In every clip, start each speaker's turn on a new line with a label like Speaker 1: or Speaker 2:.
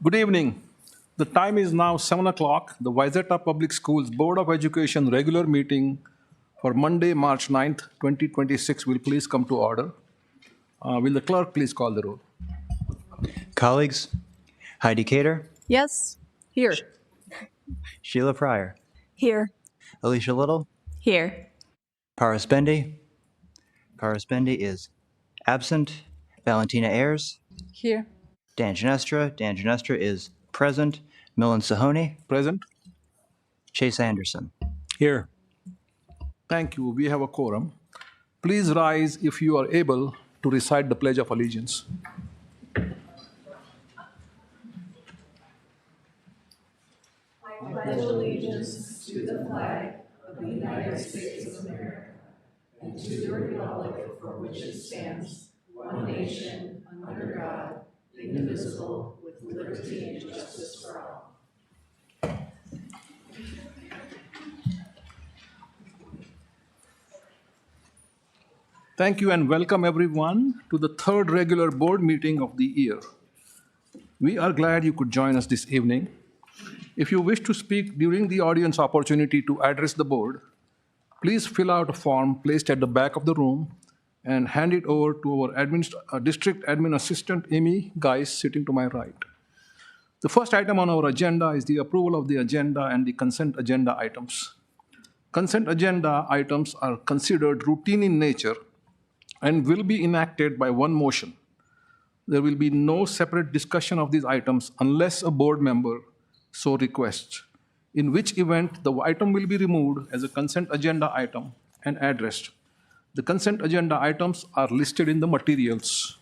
Speaker 1: Good evening. The time is now 7 o'clock. The Wayzata Public Schools Board of Education regular meeting for Monday, March 9th, 2026 will please come to order. Will the clerk please call the roll?
Speaker 2: Colleagues, Heidi Cater,
Speaker 3: Yes. Here.
Speaker 2: Sheila Pryor,
Speaker 3: Here.
Speaker 2: Alicia Little,
Speaker 3: Here.
Speaker 2: Paras Bendy. Paras Bendy is absent. Valentina Ayers,
Speaker 3: Here.
Speaker 2: Dan Ginestra. Dan Ginestra is present. Milan Sahoni,
Speaker 1: Present?
Speaker 2: Chase Anderson.
Speaker 1: Here. Thank you. We have a quorum. Please rise if you are able to recite the Pledge of Allegiance. Thank you and welcome everyone to the third regular board meeting of the year. We are glad you could join us this evening. If you wish to speak during the audience opportunity to address the board, please fill out a form placed at the back of the room and hand it over to our district admin assistant, Amy Geis, sitting to my right. The first item on our agenda is the approval of the agenda and the consent agenda items. Consent agenda items are considered routine in nature and will be enacted by one motion. There will be no separate discussion of these items unless a board member so requests, in which event the item will be removed as a consent agenda item and addressed. The consent agenda items are listed in the materials.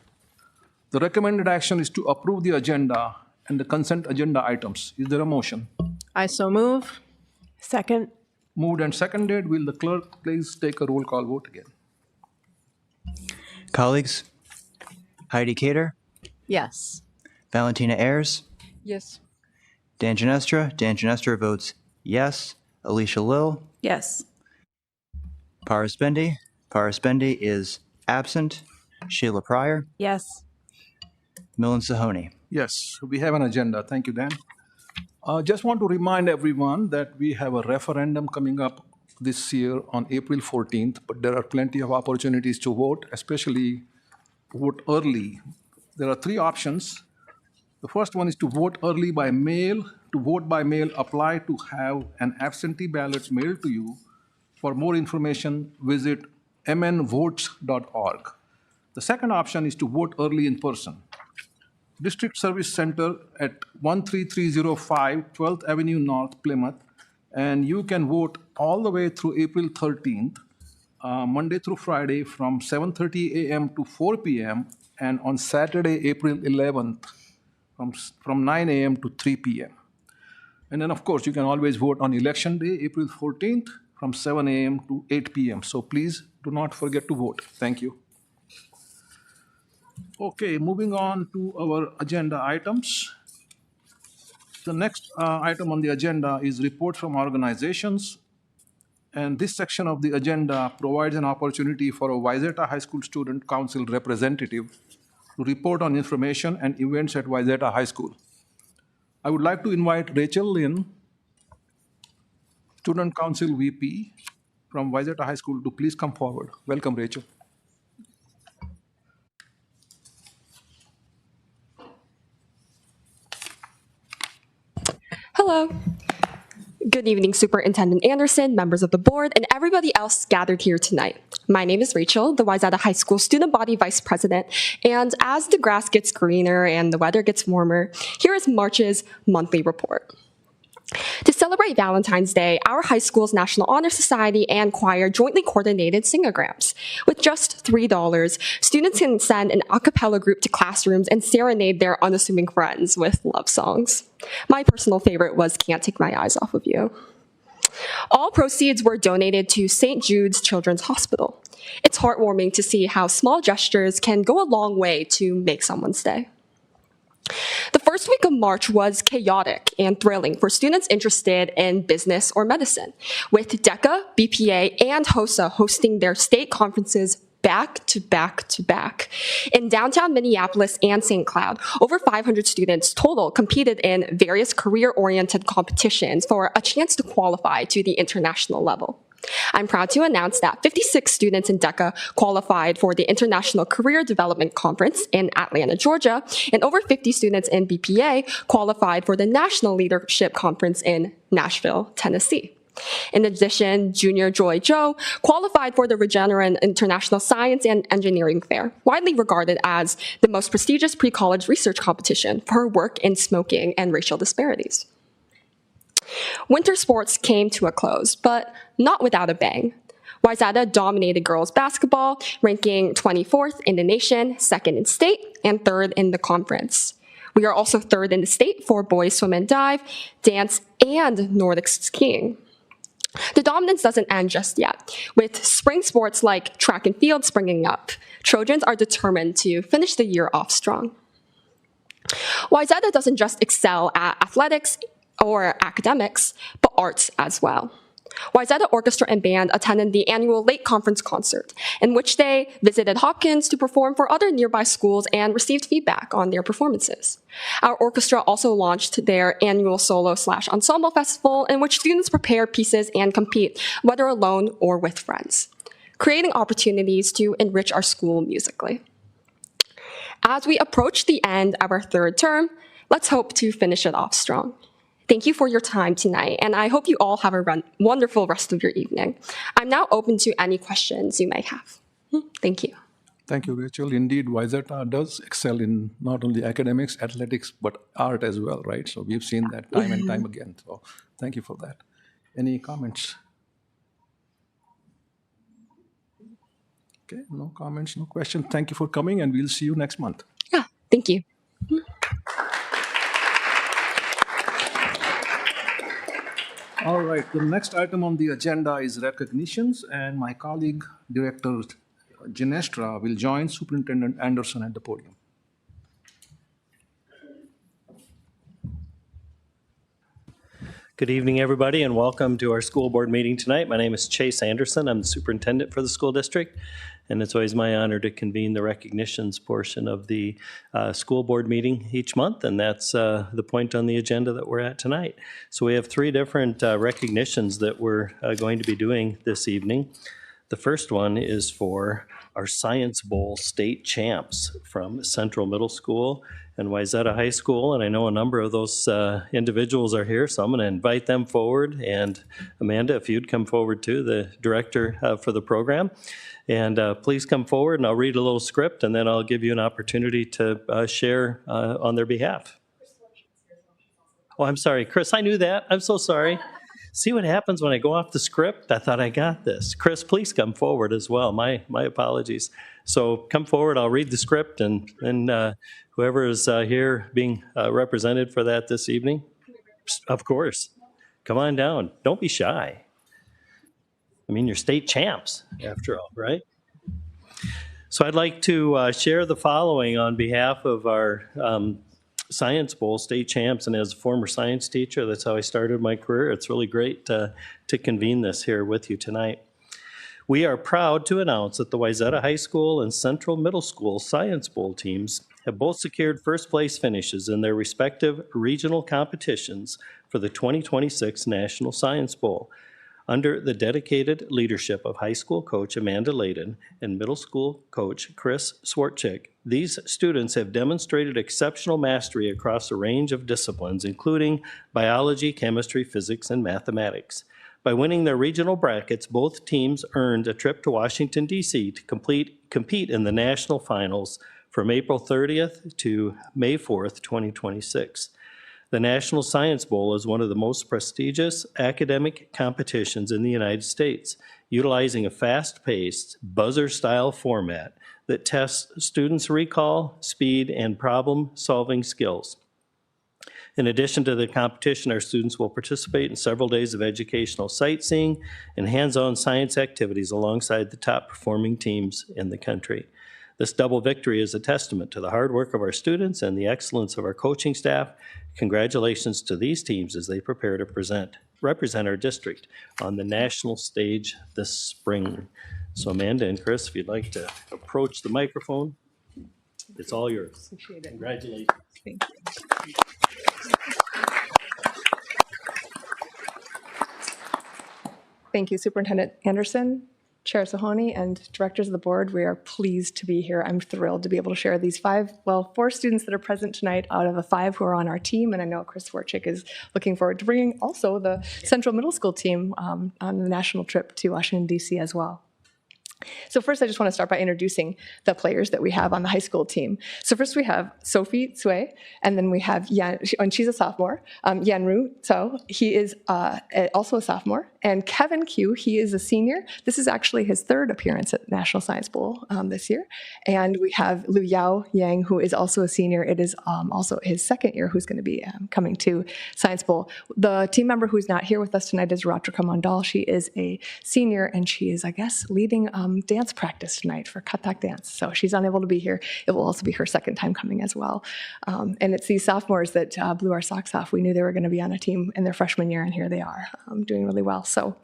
Speaker 1: The recommended action is to approve the agenda and the consent agenda items. Is there a motion?
Speaker 3: I so move. Second.
Speaker 1: Moved and seconded. Will the clerk please take a roll call vote again?
Speaker 2: Colleagues, Heidi Cater,
Speaker 3: Yes.
Speaker 2: Valentina Ayers,
Speaker 3: Yes.
Speaker 2: Dan Ginestra. Dan Ginestra votes yes. Alicia Lill,
Speaker 3: Yes.
Speaker 2: Paras Bendy. Paras Bendy is absent. Sheila Pryor,
Speaker 3: Yes.
Speaker 2: Milan Sahoni.
Speaker 1: Yes, we have an agenda. Thank you, Dan. Just want to remind everyone that we have a referendum coming up this year on April 14th, but there are plenty of opportunities to vote, especially vote early. There are three options. The first one is to vote early by mail. To vote by mail, apply to have an absentee ballot mailed to you. For more information, visit mnvotes.org. The second option is to vote early in person. District Service Center at 13305 12th Avenue North, Plymouth, and you can vote all the way through April 13th, Monday through Friday from 7:30 a.m. to 4 p.m., and on Saturday, April 11th, from 9 a.m. to 3 p.m. And then, of course, you can always vote on Election Day, April 14th, from 7 a.m. to 8 p.m. So please do not forget to vote. Thank you. Okay, moving on to our agenda items. The next item on the agenda is report from organizations. And this section of the agenda provides an opportunity for a Wayzata High School Student Council representative to report on information and events at Wayzata High School. I would like to invite Rachel Lynn, Student Council VP from Wayzata High School, to please come forward. Welcome, Rachel.
Speaker 4: Hello. Good evening, Superintendent Anderson, members of the board, and everybody else gathered here tonight. My name is Rachel, the Wayzata High School Student Body Vice President, and as the grass gets greener and the weather gets warmer, here is March's monthly report. To celebrate Valentine's Day, our high school's National Honor Society and choir jointly coordinated singograms. With just $3, students can send an a cappella group to classrooms and serenade their unassuming friends with love songs. My personal favorite was Can't Take My Eyes Off of You. All proceeds were donated to St. Jude's Children's Hospital. It's heartwarming to see how small gestures can go a long way to make someone's day. The first week of March was chaotic and thrilling for students interested in business or medicine, with DECA, BPA, and HOSA hosting their state conferences back to back to back. In downtown Minneapolis and St. Cloud, over 500 students total competed in various career-oriented competitions for a chance to qualify to the international level. I'm proud to announce that 56 students in DECA qualified for the International Career Development Conference in Atlanta, Georgia, and over 50 students in BPA qualified for the National Leadership Conference in Nashville, Tennessee. In addition, junior Joy Zhou qualified for the Regeneron International Science and Engineering Fair, widely regarded as the most prestigious pre-college research competition for her work in smoking and racial disparities. Winter sports came to a close, but not without a bang. Wayzata dominated girls basketball, ranking 24th in the nation, 2nd in state, and 3rd in the conference. We are also 3rd in the state for boys swim and dive, dance, and Nordic skiing. The dominance doesn't end just yet. With spring sports like track and field springing up, Trojans are determined to finish the year off strong. Wayzata doesn't just excel at athletics or academics, but arts as well. Wayzata Orchestra and Band attended the annual Late Conference concert, in which they visited Hopkins to perform for other nearby schools and received feedback on their performances. Our orchestra also launched their annual solo/ensemble festival, in which students prepare pieces and compete, whether alone or with friends, creating opportunities to enrich our school musically. As we approach the end of our 3rd term, let's hope to finish it off strong. Thank you for your time tonight, and I hope you all have a wonderful rest of your evening. I'm now open to any questions you may have. Thank you.
Speaker 1: Thank you, Rachel. Indeed, Wayzata does excel in not only academics, athletics, but art as well, right? So we've seen that time and time again. So thank you for that. Any comments? Okay, no comments, no questions. Thank you for coming, and we'll see you next month.
Speaker 4: Yeah, thank you.
Speaker 1: All right, the next item on the agenda is recognitions, and my colleague, Director Ginestra, will join Superintendent Anderson at the podium.
Speaker 5: Good evening, everybody, and welcome to our school board meeting tonight. My name is Chase Anderson. I'm the superintendent for the school district, and it's always my honor to convene the recognitions portion of the school board meeting each month, and that's the point on the agenda that we're at tonight. So we have 3 different recognitions that we're going to be doing this evening. The first one is for our Science Bowl state champs from Central Middle School and Wayzata High School, and I know a number of those individuals are here, so I'm going to invite them forward. And Amanda, if you'd come forward too, the director for the program, and please come forward, and I'll read a little script, and then I'll give you an opportunity to share on their behalf. Oh, I'm sorry, Chris, I knew that. I'm so sorry. See what happens when I go off the script? I thought I got this. Chris, please come forward as well. My apologies. So come forward, I'll read the script, and then whoever is here being represented for that this evening, of course, come on down. Don't be shy. I mean, you're state champs, after all, right? So I'd like to share the following on behalf of our Science Bowl state champs, and as a former science teacher, that's how I started my career. It's really great to convene this here with you tonight. We are proud to announce that the Wayzata High School and Central Middle School Science Bowl teams have both secured first place finishes in their respective regional competitions for the 2026 National Science Bowl. Under the dedicated leadership of high school coach Amanda Layden and middle school coach Chris Swartchick, these students have demonstrated exceptional mastery across a range of disciplines, including biology, chemistry, physics, and mathematics. By winning their regional brackets, both teams earned a trip to Washington, D.C. to compete in the national finals from April 30th to May 4th, 2026. The National Science Bowl is one of the most prestigious academic competitions in the United States, utilizing a fast-paced, buzzer-style format that tests students' recall, speed, and problem-solving skills. In addition to the competition, our students will participate in several days of educational sightseeing and hands-on science activities alongside the top-performing teams in the country. This double victory is a testament to the hard work of our students and the excellence of our coaching staff. Congratulations to these teams as they prepare to represent our district on the national stage this spring. So Amanda and Chris, if you'd like to approach the microphone, it's all yours.
Speaker 3: Appreciate it.
Speaker 5: Congratulations.
Speaker 3: Thank you. Thank you, Superintendent Anderson, Chair Sahoni, and directors of the board. We are pleased to be here. I'm thrilled to be able to share these four students that are present tonight out of the 5 who are on our team. And I know Chris Warchik is looking forward to bringing also the Central Middle School team on the national trip to Washington, D.C. as well. So first, I just want to start by introducing the players that we have on the high school team. So first we have Sophie Tsui, and then we have Yan, and she's a sophomore. Yanru So, he is also a sophomore. And Kevin Q, he is a senior. This is actually his 3rd appearance at National Science Bowl this year. And we have Lu Yao Yang, who is also a senior. It is also his 2nd year who's going to be coming to Science Bowl. The team member who's not here with us tonight is Ratrika Mandal. She is a senior, and she is, I guess, leading dance practice tonight for Kathak dance. So she's unable to be here. It will also be her 2nd time coming as well. And it's these sophomores that blew our socks off. We knew they were going to be on a team in their freshman year, and here they are doing really well. So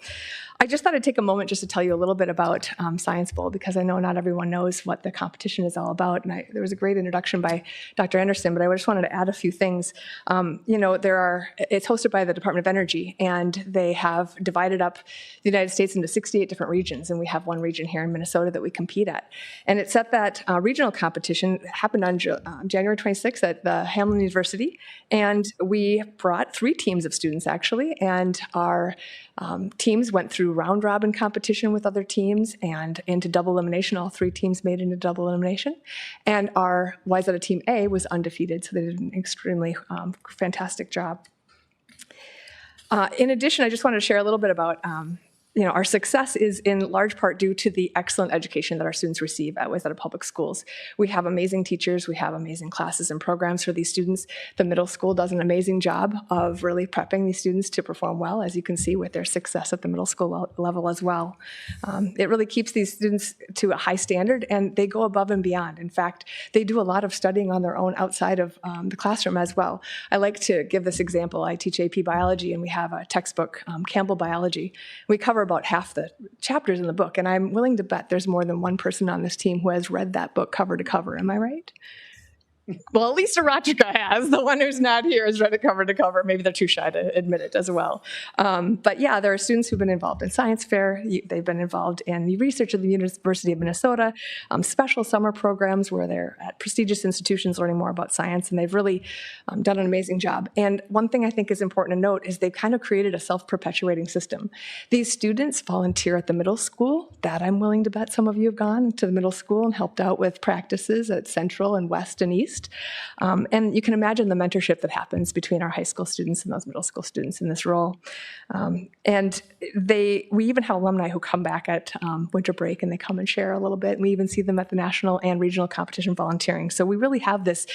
Speaker 3: I just thought I'd take a moment just to tell you a little bit about Science Bowl, because I know not everyone knows what the competition is all about. And there was a great introduction by Dr. Anderson, but I just wanted to add a few things. It's hosted by the Department of Energy, and they have divided up the United States into 68 different regions, and we have one region here in Minnesota that we compete at. And it set that regional competition happened on January 26th at the Hamlin University, and we brought 3 teams of students actually, and our teams went through round robin competition with other teams and into double elimination. All 3 teams made into double elimination. And our Wayzata Team A was undefeated, so they did an extremely fantastic job. In addition, I just wanted to share a little bit about our success is in large part due to the excellent education that our students receive at Wayzata Public Schools. We have amazing teachers, we have amazing classes and programs for these students. The middle school does an amazing job of really prepping these students to perform well, as you can see with their success at the middle school level as well. It really keeps these students to a high standard, and they go above and beyond. In fact, they do a lot of studying on their own outside of the classroom as well. I like to give this example. I teach AP Biology, and we have a textbook, Campbell Biology. We cover about half the chapters in the book, and I'm willing to bet there's more than one person on this team who has read that book cover to cover. Am I right? Well, at least Aratrika has. The one who's not here has read it cover to cover. Maybe they're too shy to admit it as well. But yeah, there are students who've been involved in science fair. They've been involved in the research at the University of Minnesota, special summer programs where they're at prestigious institutions learning more about science, and they've really done an amazing job. And one thing I think is important to note is they've kind of created a self-perpetuating system. These students volunteer at the middle school. That I'm willing to bet some of you have gone to the middle school and helped out with practices at Central and West and East. And you can imagine the mentorship that happens between our high school students and those middle school students in this role. And we even have alumni who come back at winter break, and they come and share a little bit. And we even see them at the national and regional competition volunteering. So we really have this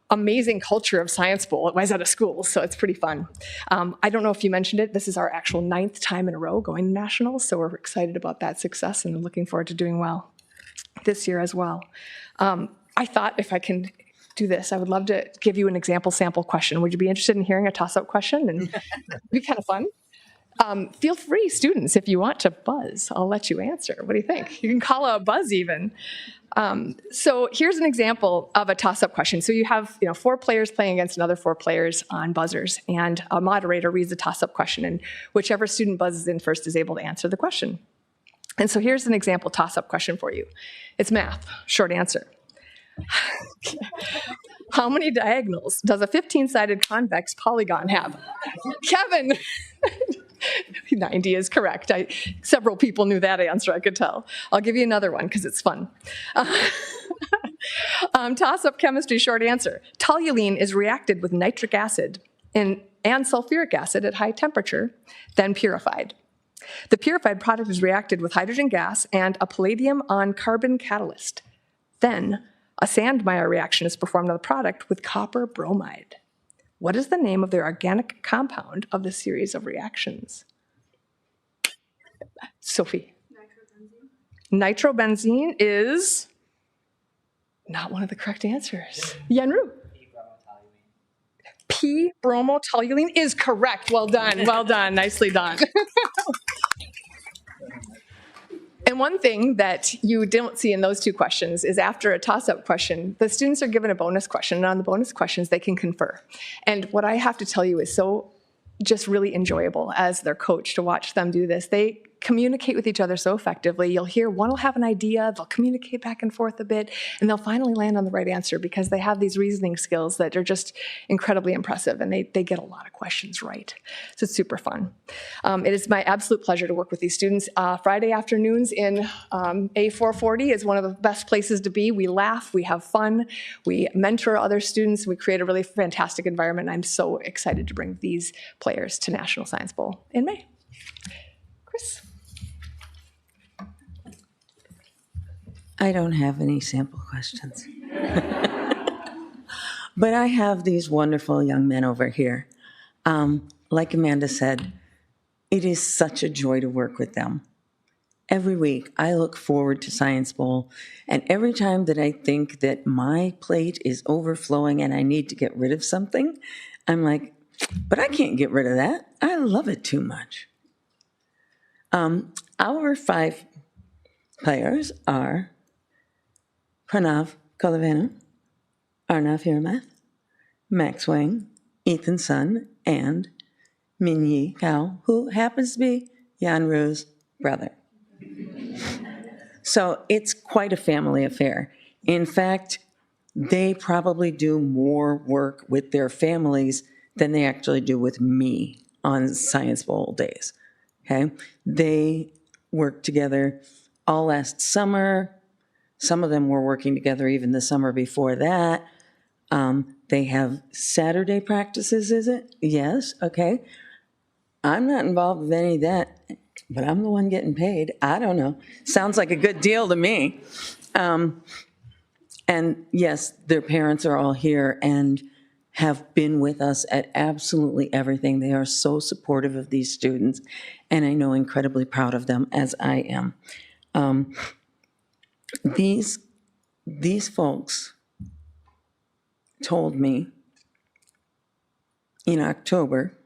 Speaker 3: amazing culture of Science Bowl at Wayzata Schools, so it's pretty fun. I don't know if you mentioned it, this is our actual 9th time in a row going to nationals, so we're excited about that success and looking forward to doing well this year as well. I thought if I can do this, I would love to give you an example sample question. Would you be interested in hearing a toss-up question? And it'd be kind of fun. Feel free, students, if you want to buzz, I'll let you answer. What do you think? You can call a buzz even. So here's an example of a toss-up question. So you have 4 players playing against another 4 players on buzzers, and a moderator reads the toss-up question, and whichever student buzzes in first is able to answer the question. And so here's an example toss-up question for you. It's math, short answer. How many diagonals does a 15-sided convex polygon have? Kevin! 90 is correct. Several people knew that answer, I could tell. I'll give you another one because it's fun. Toss-up chemistry short answer. Toluene is reacted with nitric acid and sulfuric acid at high temperature, then purified. The purified product is reacted with hydrogen gas and a palladium on carbon catalyst. Then a Sandmeyer reaction is performed on the product with copper bromide. What is the name of the organic compound of the series of reactions? Sophie. Nitrobenzene is not one of the correct answers. Yanru. P-bromotoluene is correct. Well done. Well done. Nicely done. And one thing that you don't see in those two questions is after a toss-up question, the students are given a bonus question, and on the bonus questions, they can confer. And what I have to tell you is so just really enjoyable as their coach to watch them do this. They communicate with each other so effectively. You'll hear one will have an idea, they'll communicate back and forth a bit, and they'll finally land on the right answer because they have these reasoning skills that are just incredibly impressive, and they get a lot of questions right. So it's super fun. It is my absolute pleasure to work with these students. Friday afternoons in A440 is one of the best places to be. We laugh, we have fun, we mentor other students, we create a really fantastic environment. I'm so excited to bring these players to National Science Bowl in May. Chris?
Speaker 6: I don't have any sample questions. But I have these wonderful young men over here. Like Amanda said, it is such a joy to work with them. Every week, I look forward to Science Bowl, and every time that I think that my plate is overflowing and I need to get rid of something, I'm like, but I can't get rid of that. I love it too much. Our 5 players are Pranav Kolavanu, Arnav Hiramath, Max Wang, Ethan Sun, and Minyi Kao, who happens to be Yan Ru's brother. So it's quite a family affair. In fact, they probably do more work with their families than they actually do with me on Science Bowl days, okay? They worked together all last summer. Some of them were working together even the summer before that. They have Saturday practices, is it? Yes, okay. I'm not involved with any of that, but I'm the one getting paid. I don't know. Sounds like a good deal to me. And yes, their parents are all here and have been with us at absolutely everything. They are so supportive of these students, and I know incredibly proud of them, as I am. These folks told me in October,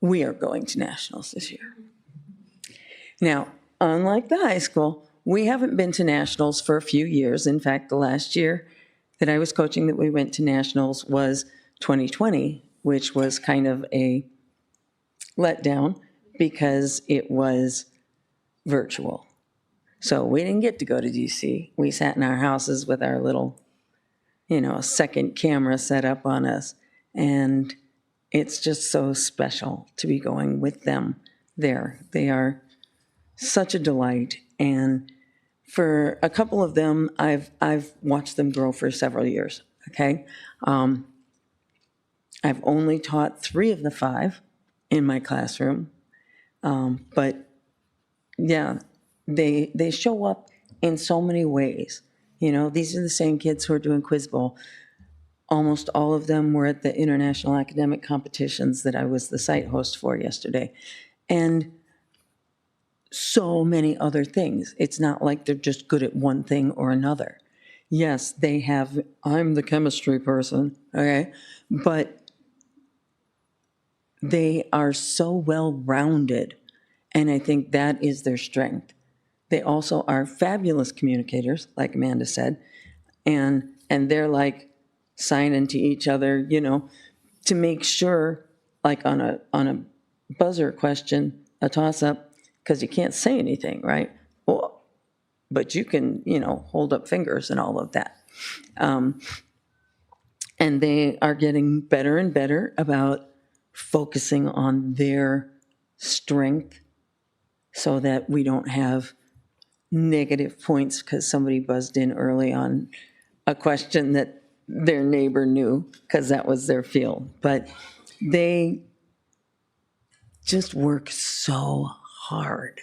Speaker 6: we are going to nationals this year. Now, unlike the high school, we haven't been to nationals for a few years. In fact, the last year that I was coaching that we went to nationals was 2020, which was kind of a letdown because it was virtual. So we didn't get to go to DC. We sat in our houses with our little, second camera set up on us. And it's just so special to be going with them there. They are such a delight. And for a couple of them, I've watched them grow for several years, okay? I've only taught 3 of the 5 in my classroom. But yeah, they show up in so many ways. These are the same kids who are doing Quiz Bowl. Almost all of them were at the international academic competitions that I was the site host for yesterday. And so many other things. It's not like they're just good at one thing or another. Yes, they have, I'm the chemistry person, okay? But they are so well-rounded, and I think that is their strength. They also are fabulous communicators, like Amanda said, and they're like signing to each other, to make sure, like on a buzzer question, a toss-up, because you can't say anything, right? Well, but you can, hold up fingers and all of that. And they are getting better and better about focusing on their strength so that we don't have negative points because somebody buzzed in early on a question that their neighbor knew because that was their field. But they just work so hard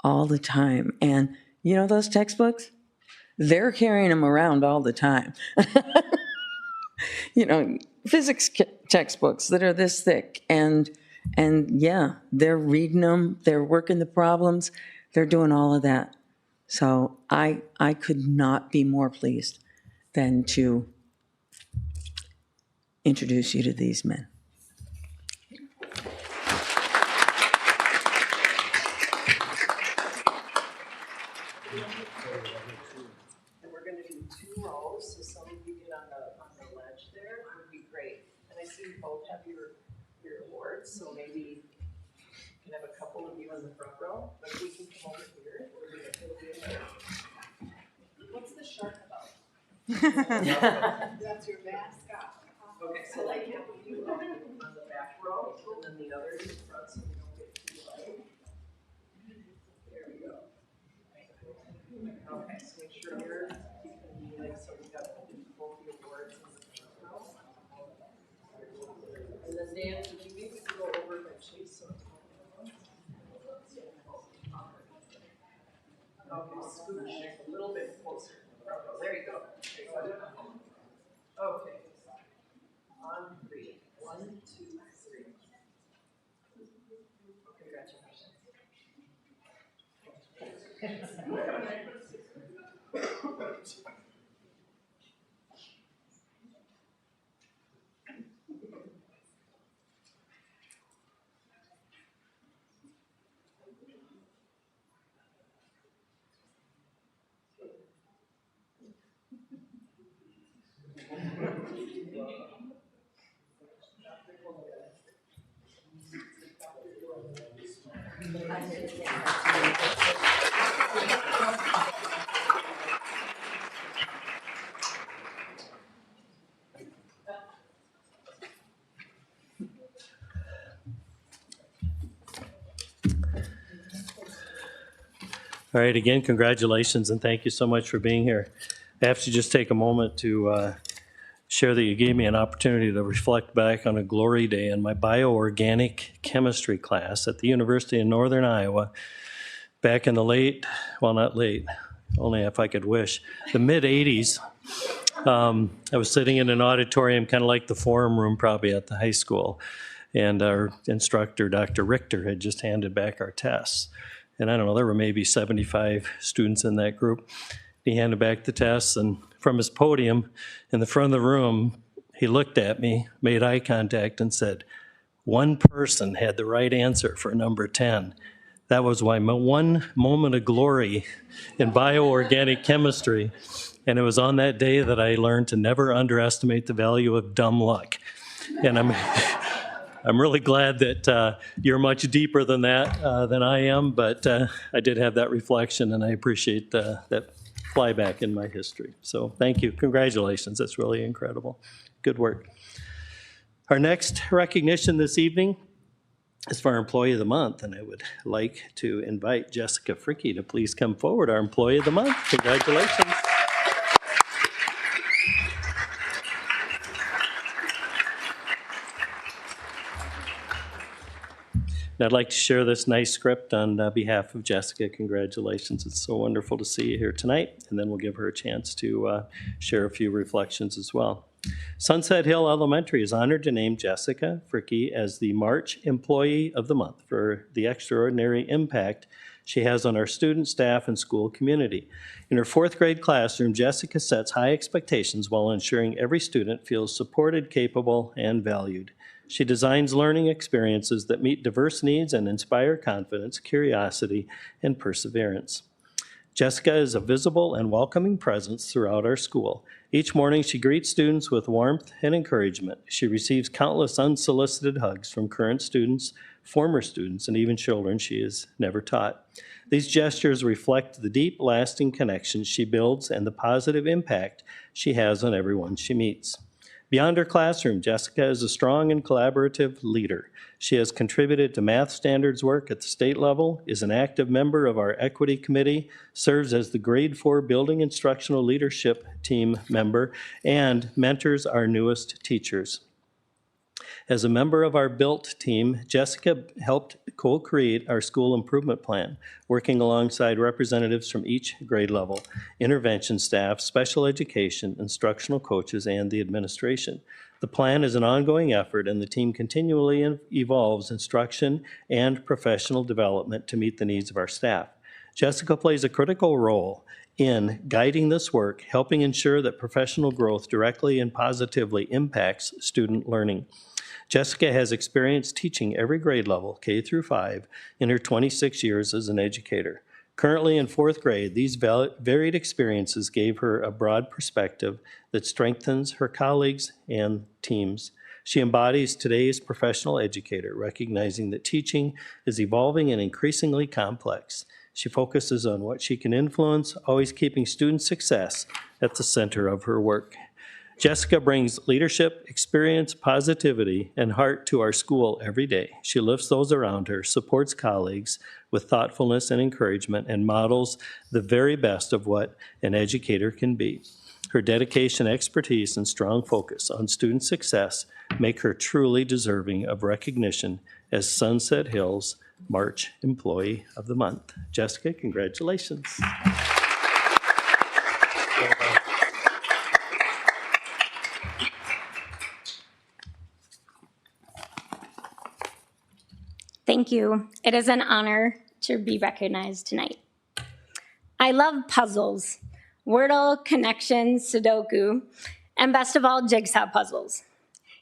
Speaker 6: all the time. And those textbooks, they're carrying them around all the time. Physics textbooks that are this thick. And yeah, they're reading them, they're working the problems, they're doing all of that. So I could not be more pleased than to introduce you to these men.
Speaker 7: And we're gonna do 2 rows, so some of you get on the ledge there would be great. And I see you both have your awards, so maybe you can have a couple of you in the front row, but we can come over here. It'll be a better. What's the shark about? That's your mascot. Okay, so like you on the back row, and then the others in front, so we don't get too light. There we go. Okay, so make sure you can be like, so we got both the awards in the front row. And then Dan, did you maybe go over by Chase? Okay, scooch a little bit closer. There you go. Okay. On 3. 1, 2, 3. Congratulations.
Speaker 5: All right, again, congratulations and thank you so much for being here. I have to just take a moment to share that you gave me an opportunity to reflect back on a glory day in my bioorganic chemistry class at the University of Northern Iowa back in the late, well, not late, only if I could wish, the mid-'80s. I was sitting in an auditorium, kind of like the forum room probably at the high school, and our instructor, Dr. Richter, had just handed back our tests. And I don't know, there were maybe 75 students in that group. He handed back the tests, and from his podium in the front of the room, he looked at me, made eye contact, and said, "One person had the right answer for number 10. That was my one moment of glory in bioorganic chemistry. And it was on that day that I learned to never underestimate the value of dumb luck. And I'm really glad that you're much deeper than that than I am, but I did have that reflection, and I appreciate that flyback in my history. So thank you. Congratulations. That's really incredible. Good work. Our next recognition this evening is for our Employee of the Month, and I would like to invite Jessica Fricke to please come forward, our Employee of the Month. Congratulations. And I'd like to share this nice script on behalf of Jessica. Congratulations. It's so wonderful to see you here tonight. And then we'll give her a chance to share a few reflections as well. Sunset Hill Elementary is honored to name Jessica Fricke as the March Employee of the Month for the extraordinary impact she has on our students, staff, and school community. In her 4th grade classroom, Jessica sets high expectations while ensuring every student feels supported, capable, and valued. She designs learning experiences that meet diverse needs and inspire confidence, curiosity, and perseverance. Jessica is a visible and welcoming presence throughout our school. Each morning, she greets students with warmth and encouragement. She receives countless unsolicited hugs from current students, former students, and even children she has never taught. These gestures reflect the deep, lasting connections she builds and the positive impact she has on everyone she meets. Beyond her classroom, Jessica is a strong and collaborative leader. She has contributed to math standards work at the state level, is an active member of our equity committee, serves as the grade 4 building instructional leadership team member, and mentors our newest teachers. As a member of our BUILT team, Jessica helped co-create our school improvement plan, working alongside representatives from each grade level, intervention staff, special education, instructional coaches, and the administration. The plan is an ongoing effort, and the team continually evolves instruction and professional development to meet the needs of our staff. Jessica plays a critical role in guiding this work, helping ensure that professional growth directly and positively impacts student learning. Jessica has experience teaching every grade level, K through 5, in her 26 years as an educator. Currently in fourth grade, these varied experiences gave her a broad perspective that strengthens her colleagues and teams. She embodies today's professional educator, recognizing that teaching is evolving and increasingly complex. She focuses on what she can influence, always keeping student success at the center of her work. Jessica brings leadership, experience, positivity, and heart to our school every day. She lifts those around her, supports colleagues with thoughtfulness and encouragement, and models the very best of what an educator can be. Her dedication, expertise, and strong focus on student success make her truly deserving of recognition as Sunset Hills March Employee of the Month. Jessica, congratulations.
Speaker 8: Thank you. It is an honor to be recognized tonight. I love puzzles, Wordle, connections, Sudoku, and best of all, jigsaw puzzles.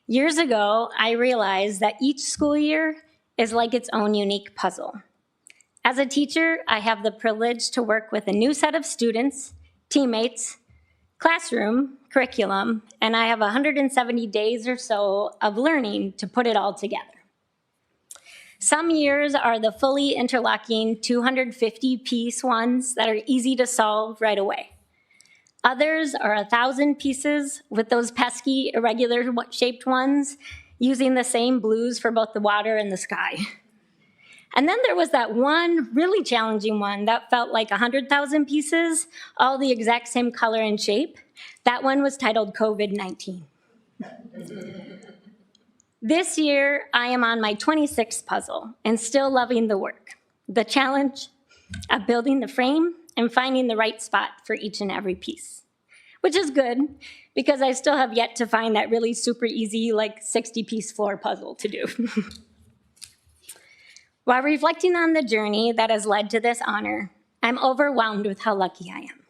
Speaker 8: Years ago, I realized that each school year is like its own unique puzzle. As a teacher, I have the privilege to work with a new set of students, teammates, classroom, curriculum, and I have 170 days or so of learning to put it all together. Some years are the fully interlocking 250-piece ones that are easy to solve right away. Others are 1,000 pieces with those pesky, irregular-shaped ones using the same blues for both the water and the sky. And then there was that one really challenging one that felt like 100,000 pieces, all the exact same color and shape. That one was titled COVID-19. This year, I am on my 26th puzzle and still loving the work, the challenge of building the frame and finding the right spot for each and every piece, which is good because I still have yet to find that really super easy, like 60-piece floor puzzle to do. While reflecting on the journey that has led to this honor, I'm overwhelmed with how lucky I am.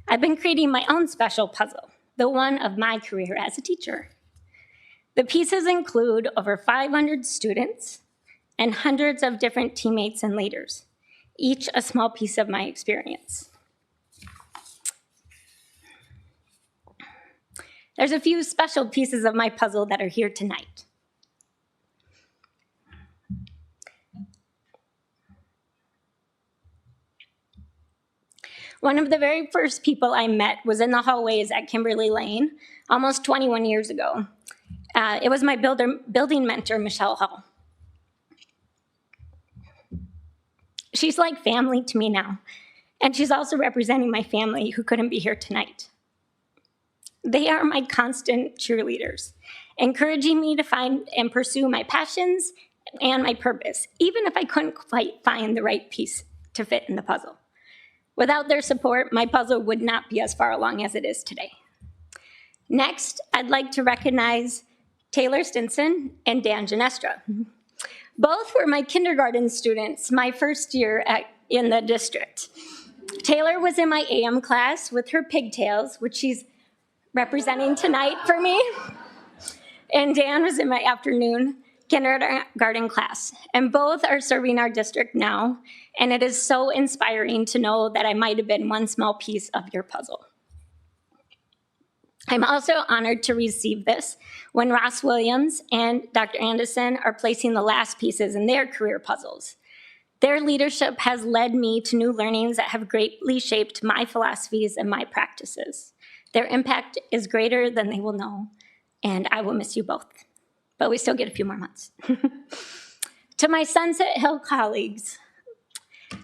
Speaker 8: I've been creating my own special puzzle, the one of my career as a teacher. The pieces include over 500 students and hundreds of different teammates and leaders, each a small piece of my experience. There's a few special pieces of my puzzle that are here tonight. One of the very first people I met was in the hallways at Kimberly Lane almost 21 years ago. It was my building mentor, Michelle Hall. She's like family to me now, and she's also representing my family who couldn't be here tonight. They are my constant cheerleaders, encouraging me to find and pursue my passions and my purpose, even if I couldn't quite find the right piece to fit in the puzzle. Without their support, my puzzle would not be as far along as it is today. Next, I'd like to recognize Taylor Stinson and Dan Ginestra. Both were my kindergarten students my first year in the district. Taylor was in my AM class with her pigtails, which she's representing tonight for me. And Dan was in my afternoon kindergarten class. And both are serving our district now. And it is so inspiring to know that I might have been one small piece of your puzzle. I'm also honored to receive this when Ross Williams and Dr. Anderson are placing the last pieces in their career puzzles. Their leadership has led me to new learnings that have greatly shaped my philosophies and my practices. Their impact is greater than they will know, and I will miss you both. But we still get a few more months. To my Sunset Hill colleagues,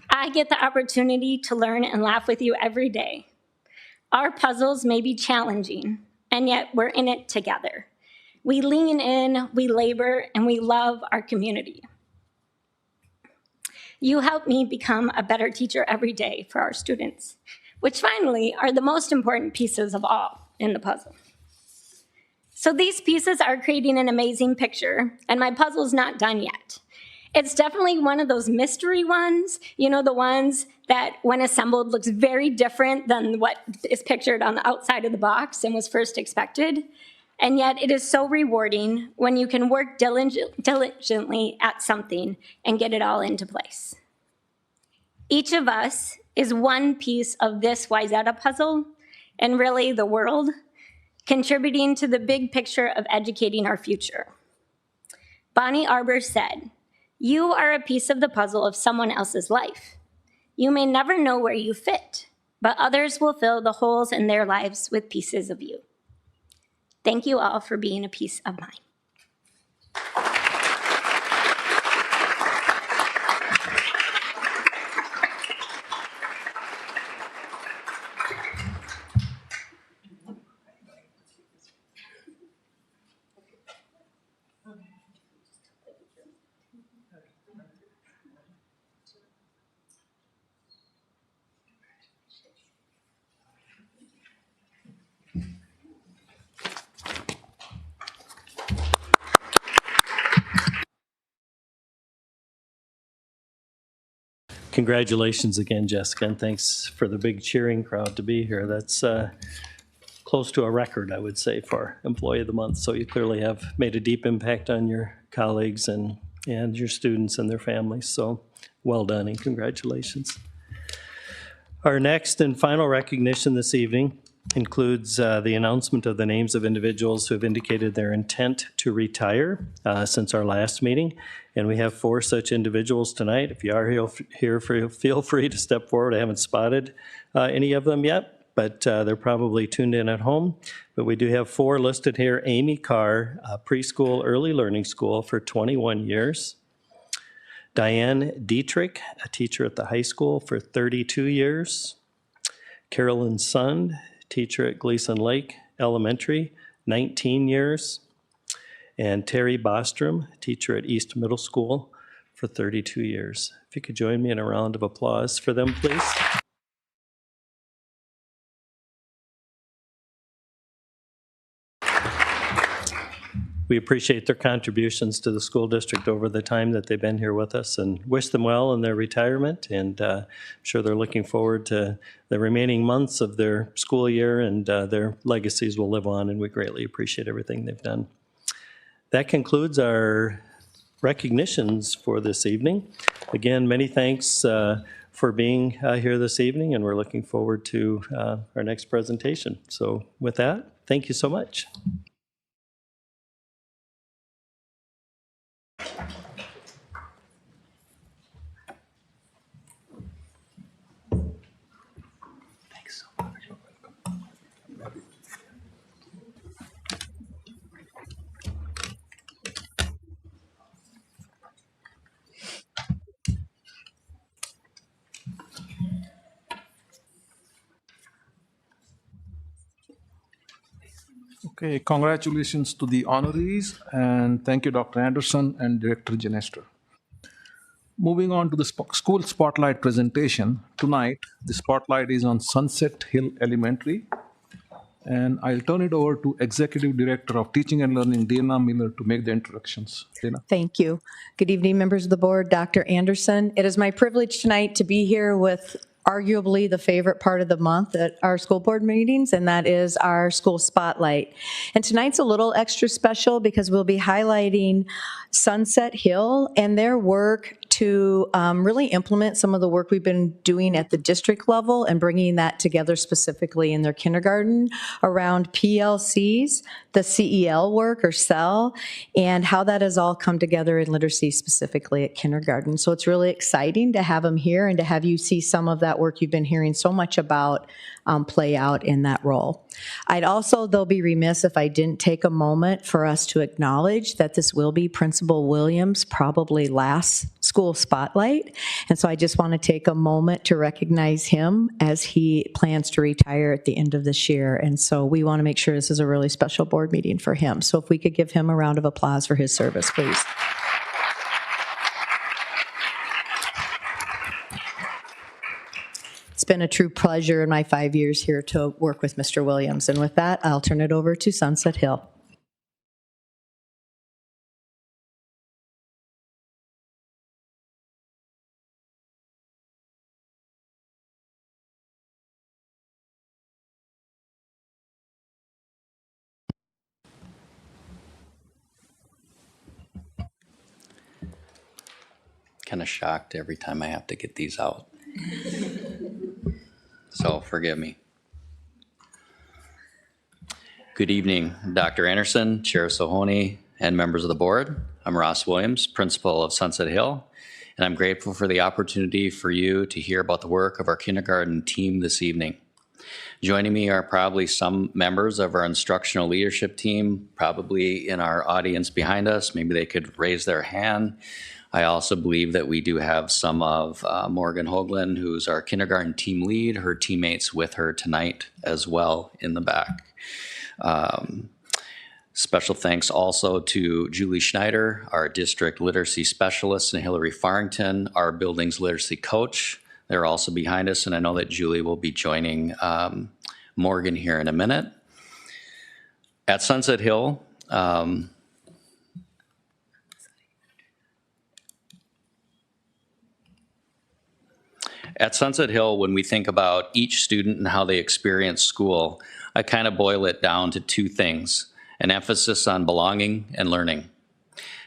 Speaker 8: I get the opportunity to learn and laugh with you every day. Our puzzles may be challenging, and yet we're in it together. We lean in, we labor, and we love our community. You help me become a better teacher every day for our students, which finally are the most important pieces of all in the puzzle. So these pieces are creating an amazing picture, and my puzzle's not done yet. It's definitely one of those mystery ones, you know, the ones that when assembled looks very different than what is pictured on the outside of the box and was first expected. And yet it is so rewarding when you can work diligently at something and get it all into place. Each of us is one piece of this Wayzata puzzle, and really the world, contributing to the big picture of educating our future. Bonnie Arbor said, "You are a piece of the puzzle of someone else's life. You may never know where you fit, but others will fill the holes in their lives with pieces of you." Thank you all for being a piece of mine.
Speaker 5: Congratulations again, Jessica, and thanks for the big cheering crowd to be here. That's close to a record, I would say, for Employee of the Month. So you clearly have made a deep impact on your colleagues and your students and their families. So well done and congratulations. Our next and final recognition this evening includes the announcement of the names of individuals who have indicated their intent to retire since our last meeting. And we have 4 such individuals tonight. If you are here, feel free to step forward. I haven't spotted any of them yet, but they're probably tuned in at home. But we do have 4 listed here. Amy Carr, preschool early learning school for 21 years. Diane Dietrich, a teacher at the high school for 32 years. Carolyn Sund, teacher at Gleason Lake Elementary, 19 years. And Terry Bostrom, teacher at East Middle School for 32 years. If you could join me in a round of applause for them, please. We appreciate their contributions to the school district over the time that they've been here with us and wish them well in their retirement. And I'm sure they're looking forward to the remaining months of their school year, and their legacies will live on, and we greatly appreciate everything they've done. That concludes our recognitions for this evening. Again, many thanks for being here this evening, and we're looking forward to our next presentation. So with that, thank you so much.
Speaker 1: Okay, congratulations to the honorees, and thank you, Dr. Anderson and Director Genestra. Moving on to the school spotlight presentation. Tonight, the spotlight is on Sunset Hill Elementary, and I'll turn it over to Executive Director of Teaching and Learning, Dana Miller, to make the introductions. Dana.
Speaker 9: Thank you. Good evening, members of the board, Dr. Anderson. It is my privilege tonight to be here with arguably the favorite part of the month at our school board meetings, and that is our school spotlight. And tonight's a little extra special because we'll be highlighting Sunset Hill and their work to really implement some of the work we've been doing at the district level and bringing that together specifically in their kindergarten around PLCs, the CEL work or CEL, and how that has all come together in literacy specifically at kindergarten. So it's really exciting to have them here and to have you see some of that work you've been hearing so much about play out in that role. I'd also, though, be remiss if I didn't take a moment for us to acknowledge that this will be Principal Williams' probably last school spotlight. And so I just want to take a moment to recognize him as he plans to retire at the end of this year. And so we want to make sure this is a really special board meeting for him. So if we could give him a round of applause for his service, please. It's been a true pleasure in my 5 years here to work with Mr. Williams. And with that, I'll turn it over to Sunset Hill.
Speaker 10: Kind of shocked every time I have to get these out. So forgive me. Good evening, Dr. Anderson, Chair Sohoni, and members of the board. I'm Ross Williams, principal of Sunset Hill, and I'm grateful for the opportunity for you to hear about the work of our kindergarten team this evening. Joining me are probably some members of our instructional leadership team, probably in our audience behind us. Maybe they could raise their hand. I also believe that we do have some of Morgan Hoagland, who's our kindergarten team lead, her teammates with her tonight as well in the back. Special thanks also to Julie Schneider, our district literacy specialist, and Hillary Farrington, our buildings literacy coach. They're also behind us, and I know that Julie will be joining Morgan here in a minute. At Sunset Hill, when we think about each student and how they experience school, I kind of boil it down to two things: an emphasis on belonging and learning.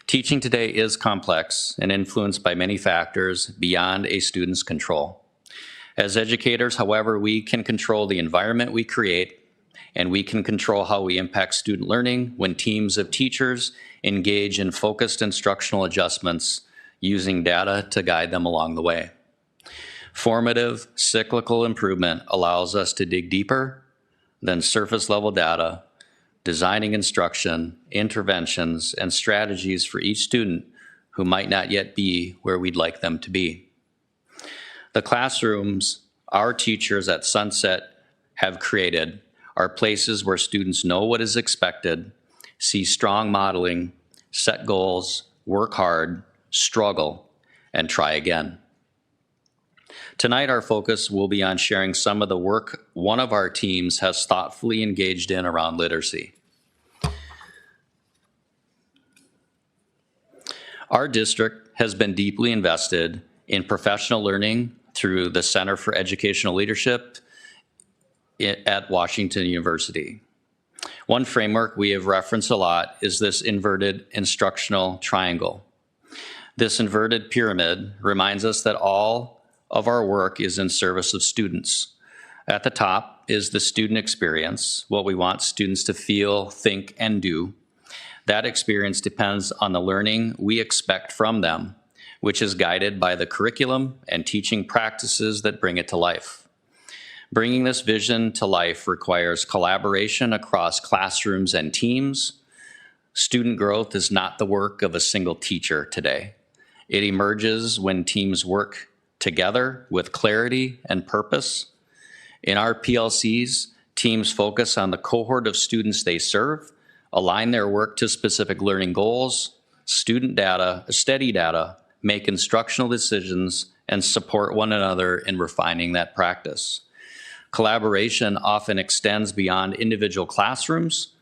Speaker 10: Teaching today is complex and influenced by many factors beyond a student's control. As educators, however, we can control the environment we create, and we can control how we impact student learning when teams of teachers engage in focused instructional adjustments using data to guide them along the way. Formative, cyclical improvement allows us to dig deeper than surface-level data, designing instruction, interventions, and strategies for each student who might not yet be where we'd like them to be. The classrooms our teachers at Sunset have created are places where students know what is expected, see strong modeling, set goals, work hard, struggle, and try again. Tonight, our focus will be on sharing some of the work one of our teams has thoughtfully engaged in around literacy. Our district has been deeply invested in professional learning through the Center for Educational Leadership at Washington University. One framework we have referenced a lot is this inverted instructional triangle. This inverted pyramid reminds us that all of our work is in service of students. At the top is the student experience, what we want students to feel, think, and do. That experience depends on the learning we expect from them, which is guided by the curriculum and teaching practices that bring it to life. Bringing this vision to life requires collaboration across classrooms and teams. Student growth is not the work of a single teacher today. It emerges when teams work together with clarity and purpose. In our PLCs, teams focus on the cohort of students they serve, align their work to specific learning goals, student data, steady data, make instructional decisions, and support one another in refining that practice. Collaboration often extends beyond individual classrooms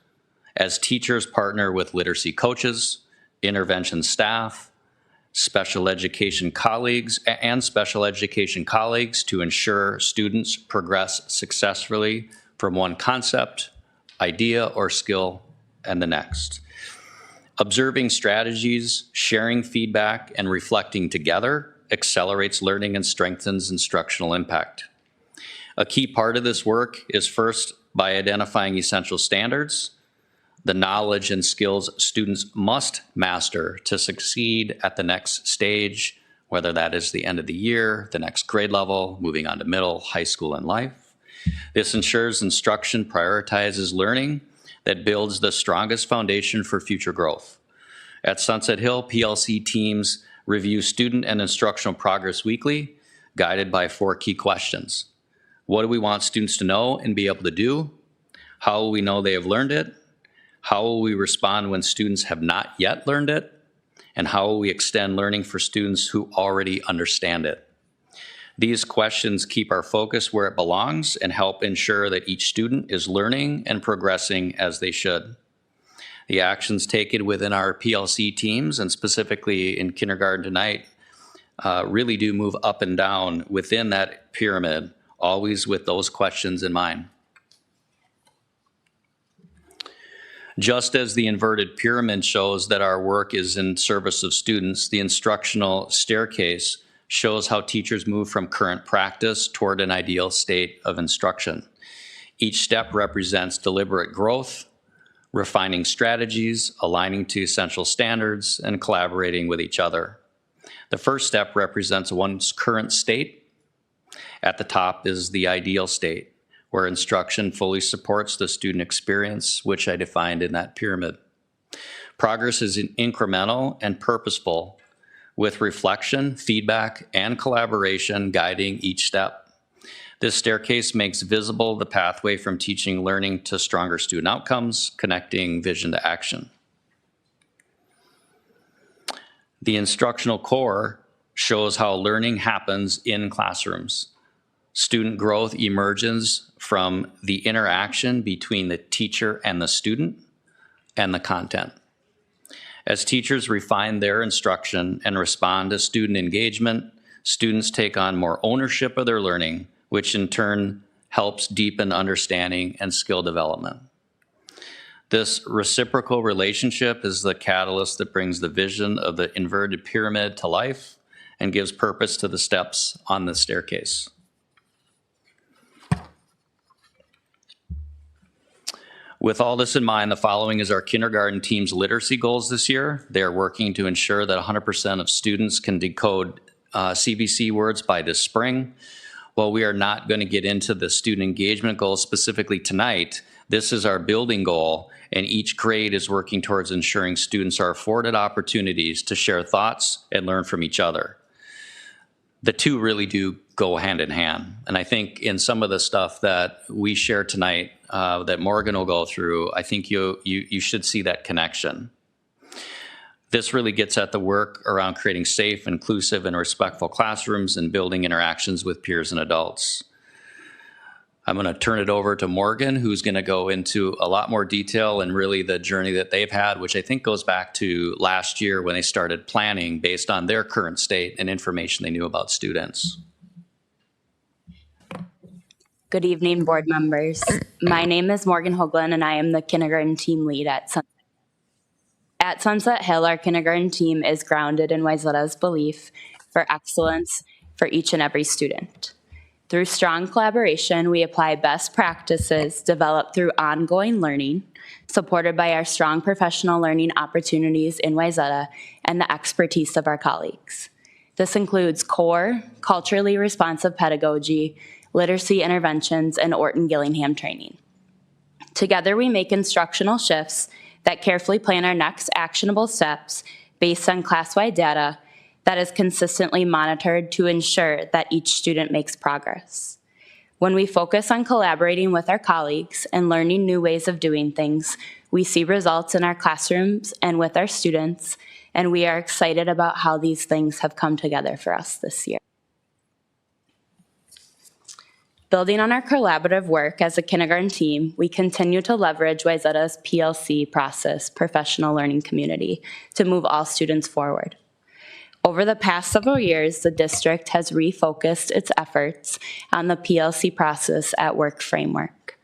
Speaker 10: as teachers partner with literacy coaches, intervention staff, special education colleagues to ensure students progress successfully from one concept, idea, or skill and the next. Observing strategies, sharing feedback, and reflecting together accelerates learning and strengthens instructional impact. A key part of this work is first by identifying essential standards, the knowledge and skills students must master to succeed at the next stage, whether that is the end of the year, the next grade level, moving on to middle, high school, and life. This ensures instruction prioritizes learning that builds the strongest foundation for future growth. At Sunset Hill, PLC teams review student and instructional progress weekly, guided by 4 key questions. What do we want students to know and be able to do? How will we know they have learned it? How will we respond when students have not yet learned it? And how will we extend learning for students who already understand it? These questions keep our focus where it belongs and help ensure that each student is learning and progressing as they should. The actions taken within our PLC teams, and specifically in kindergarten tonight, really do move up and down within that pyramid, always with those questions in mind. Just as the inverted pyramid shows that our work is in service of students, the instructional staircase shows how teachers move from current practice toward an ideal state of instruction. Each step represents deliberate growth, refining strategies, aligning to essential standards, and collaborating with each other. The first step represents one's current state. At the top is the ideal state, where instruction fully supports the student experience, which I defined in that pyramid. Progress is incremental and purposeful, with reflection, feedback, and collaboration guiding each step. This staircase makes visible the pathway from teaching learning to stronger student outcomes, connecting vision to action. The instructional core shows how learning happens in classrooms. Student growth emerges from the interaction between the teacher and the student and the content. As teachers refine their instruction and respond to student engagement, students take on more ownership of their learning, which in turn helps deepen understanding and skill development. This reciprocal relationship is the catalyst that brings the vision of the inverted pyramid to life and gives purpose to the steps on the staircase. With all this in mind, the following is our kindergarten team's literacy goals this year. They are working to ensure that 100% of students can decode CVC words by this spring. While we are not going to get into the student engagement goals specifically tonight, this is our building goal, and each grade is working towards ensuring students are afforded opportunities to share thoughts and learn from each other. The two really do go hand in hand. And I think in some of the stuff that we share tonight that Morgan will go through, I think you should see that connection. This really gets at the work around creating safe, inclusive, and respectful classrooms and building interactions with peers and adults. I'm going to turn it over to Morgan, who's going to go into a lot more detail and really the journey that they've had, which I think goes back to last year when they started planning based on their current state and information they knew about students.
Speaker 11: Good evening, board members. My name is Morgan Hoagland, and I am the kindergarten team lead at Sunset. At Sunset Hill, our kindergarten team is grounded in Wayzata's belief for excellence for each and every student. Through strong collaboration, we apply best practices developed through ongoing learning, supported by our strong professional learning opportunities in Wayzata and the expertise of our colleagues. This includes core, culturally responsive pedagogy, literacy interventions, and Orton-Gillingham training. Together, we make instructional shifts that carefully plan our next actionable steps based on class-wide data that is consistently monitored to ensure that each student makes progress. When we focus on collaborating with our colleagues and learning new ways of doing things, we see results in our classrooms and with our students, and we are excited about how these things have come together for us this year. Building on our collaborative work as a kindergarten team, we continue to leverage Wayzata's PLC process, professional learning community, to move all students forward. Over the past several years, the district has refocused its efforts on the PLC process at work framework.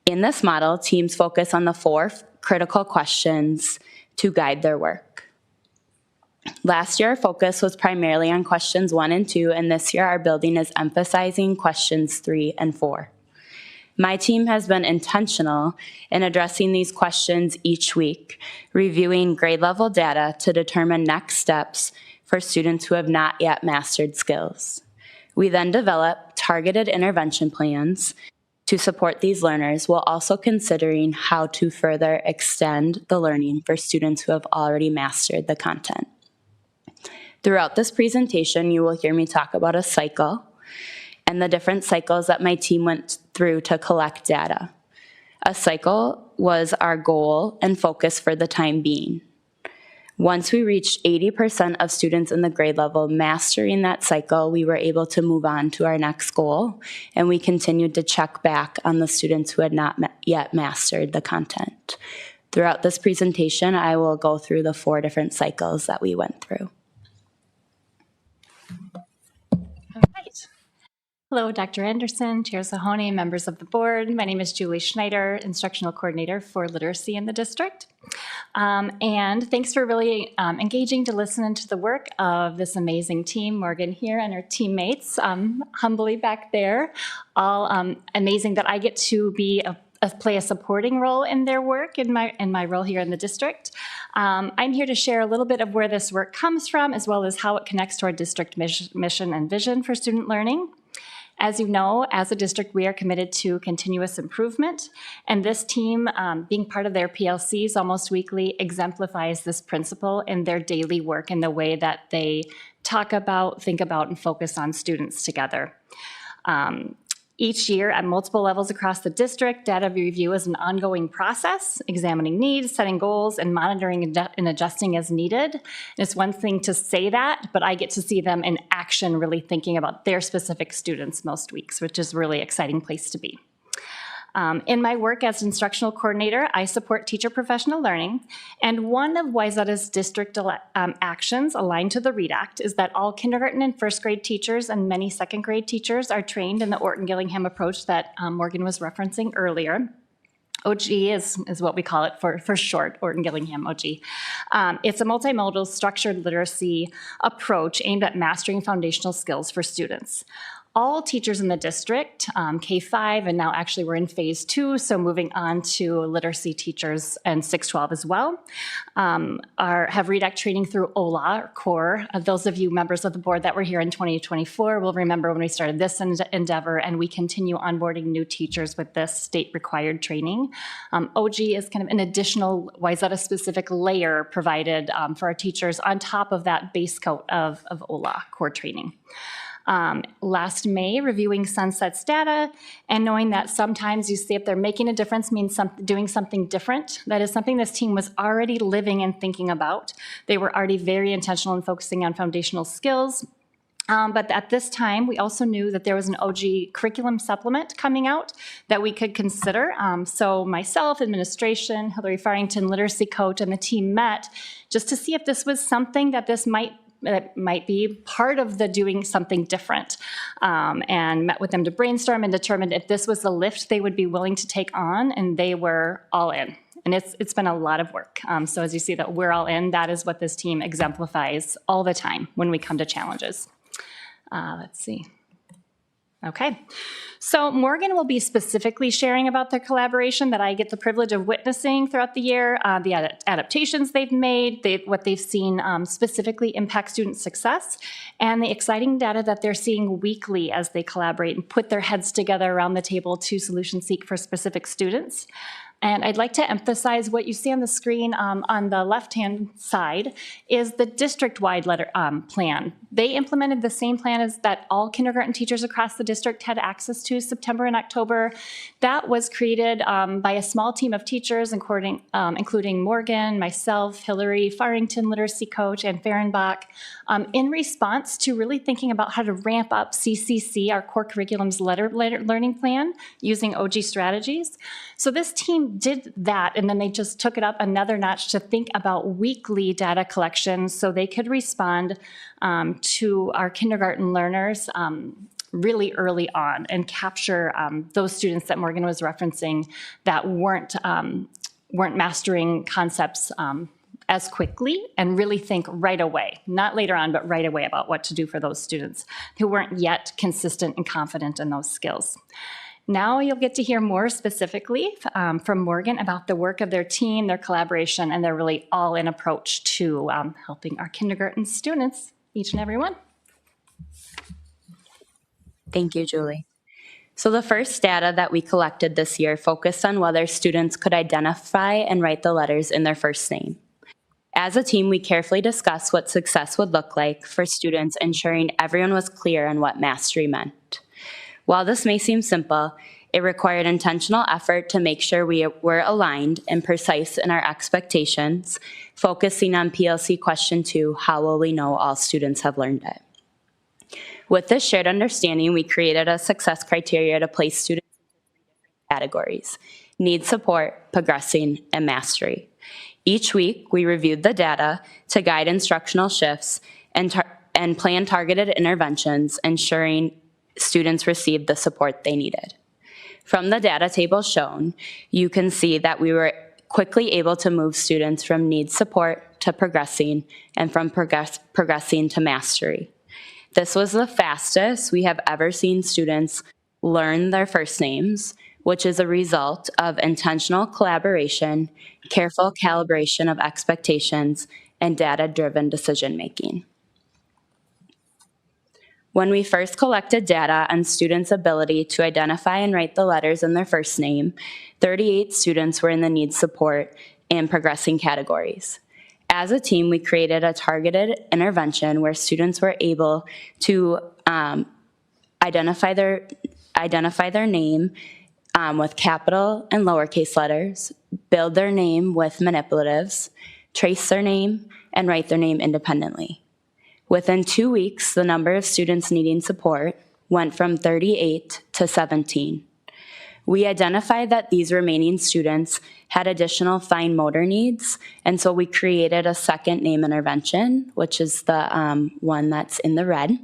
Speaker 11: In this model, teams focus on the 4 critical questions to guide their work. Last year, our focus was primarily on questions 1 and 2, and this year our building is emphasizing questions 3 and 4. My team has been intentional in addressing these questions each week, reviewing grade level data to determine next steps for students who have not yet mastered skills. We then develop targeted intervention plans to support these learners while also considering how to further extend the learning for students who have already mastered the content. Throughout this presentation, you will hear me talk about a cycle and the different cycles that my team went through to collect data. A cycle was our goal and focus for the time being. Once we reached 80% of students in the grade level mastering that cycle, we were able to move on to our next goal, and we continued to check back on the students who had not yet mastered the content. Throughout this presentation, I will go through the 4 different cycles that we went through.
Speaker 12: Hello, Dr. Anderson, Chair Sahoni, members of the board. My name is Julie Schneider, Instructional Coordinator for Literacy in the district. And thanks for really engaging to listen to the work of this amazing team, Morgan here and her teammates, humbly back there. All amazing that I get to be play a supporting role in their work in my role here in the district. I'm here to share a little bit of where this work comes from, as well as how it connects to our district mission and vision for student learning. As you know, as a district, we are committed to continuous improvement, and this team, being part of their PLCs almost weekly, exemplifies this principle in their daily work in the way that they talk about, think about, and focus on students together. Each year at multiple levels across the district, data review is an ongoing process, examining needs, setting goals, and monitoring and adjusting as needed. And it's one thing to say that, but I get to see them in action, really thinking about their specific students most weeks, which is a really exciting place to be. In my work as instructional coordinator, I support teacher professional learning, and one of Wayzata's district actions aligned to the READ Act is that all kindergarten and first grade teachers and many second grade teachers are trained in the Orton-Gillingham approach that Morgan was referencing earlier. OG is what we call it for short, Orton-Gillingham OG. It's a multimodal structured literacy approach aimed at mastering foundational skills for students. All teachers in the district, K-5, and now actually we're in phase 2, so moving on to literacy teachers and 612 as well, have READ Act training through OLA, or CORE. Those of you members of the board that were here in 2024 will remember when we started this endeavor, and we continue onboarding new teachers with this state-required training. OG is kind of an additional Wayzata-specific layer provided for our teachers on top of that base coat of OLA, CORE training. Last May, reviewing Sunset's data and knowing that sometimes you see if they're making a difference means doing something different. That is something this team was already living and thinking about. They were already very intentional in focusing on foundational skills. But at this time, we also knew that there was an OG curriculum supplement coming out that we could consider. So myself, administration, Hillary Farrington, literacy coach, and the team met just to see if this was something that might be part of the doing something different, and met with them to brainstorm and determined if this was the lift they would be willing to take on, and they were all in. And it's been a lot of work. So as you see that we're all in, that is what this team exemplifies all the time when we come to challenges. Let's see. Okay, so Morgan will be specifically sharing about their collaboration that I get the privilege of witnessing throughout the year, the adaptations they've made, what they've seen specifically impact student success, and the exciting data that they're seeing weekly as they collaborate and put their heads together around the table to solution seek for specific students. And I'd like to emphasize what you see on the screen on the left-hand side is the district-wide plan. They implemented the same plan as that all kindergarten teachers across the district had access to September and October. That was created by a small team of teachers, including Morgan, myself, Hillary Farrington, literacy coach, and Fehrenbach, in response to really thinking about how to ramp up CCC, our core curriculum's learning plan, using OG strategies. So this team did that, and then they just took it up another notch to think about weekly data collection so they could respond to our kindergarten learners really early on and capture those students that Morgan was referencing that weren't mastering concepts as quickly, and really think right away, not later on, but right away about what to do for those students who weren't yet consistent and confident in those skills. Now you'll get to hear more specifically from Morgan about the work of their team, their collaboration, and their really all-in approach to helping our kindergarten students, each and every one.
Speaker 11: Thank you, Julie. So the first data that we collected this year focused on whether students could identify and write the letters in their first name. As a team, we carefully discussed what success would look like for students, ensuring everyone was clear on what mastery meant. While this may seem simple, it required intentional effort to make sure we were aligned and precise in our expectations, focusing on PLC question 2, how will we know all students have learned it? With this shared understanding, we created a success criteria to place students in 3 different categories: need support, progressing, and mastery. Each week, we reviewed the data to guide instructional shifts and plan targeted interventions, ensuring students received the support they needed. From the data table shown, you can see that we were quickly able to move students from needs support to progressing, and from progressing to mastery. This was the fastest we have ever seen students learn their first names, which is a result of intentional collaboration, careful calibration of expectations, and data-driven decision-making. When we first collected data on students' ability to identify and write the letters in their first name, 38 students were in the needs support and progressing categories. As a team, we created a targeted intervention where students were able to identify their name with capital and lowercase letters, build their name with manipulatives, trace their name, and write their name independently. Within 2 weeks, the number of students needing support went from 38 to 17. We identified that these remaining students had additional fine motor needs, and so we created a second name intervention, which is the one that's in the red.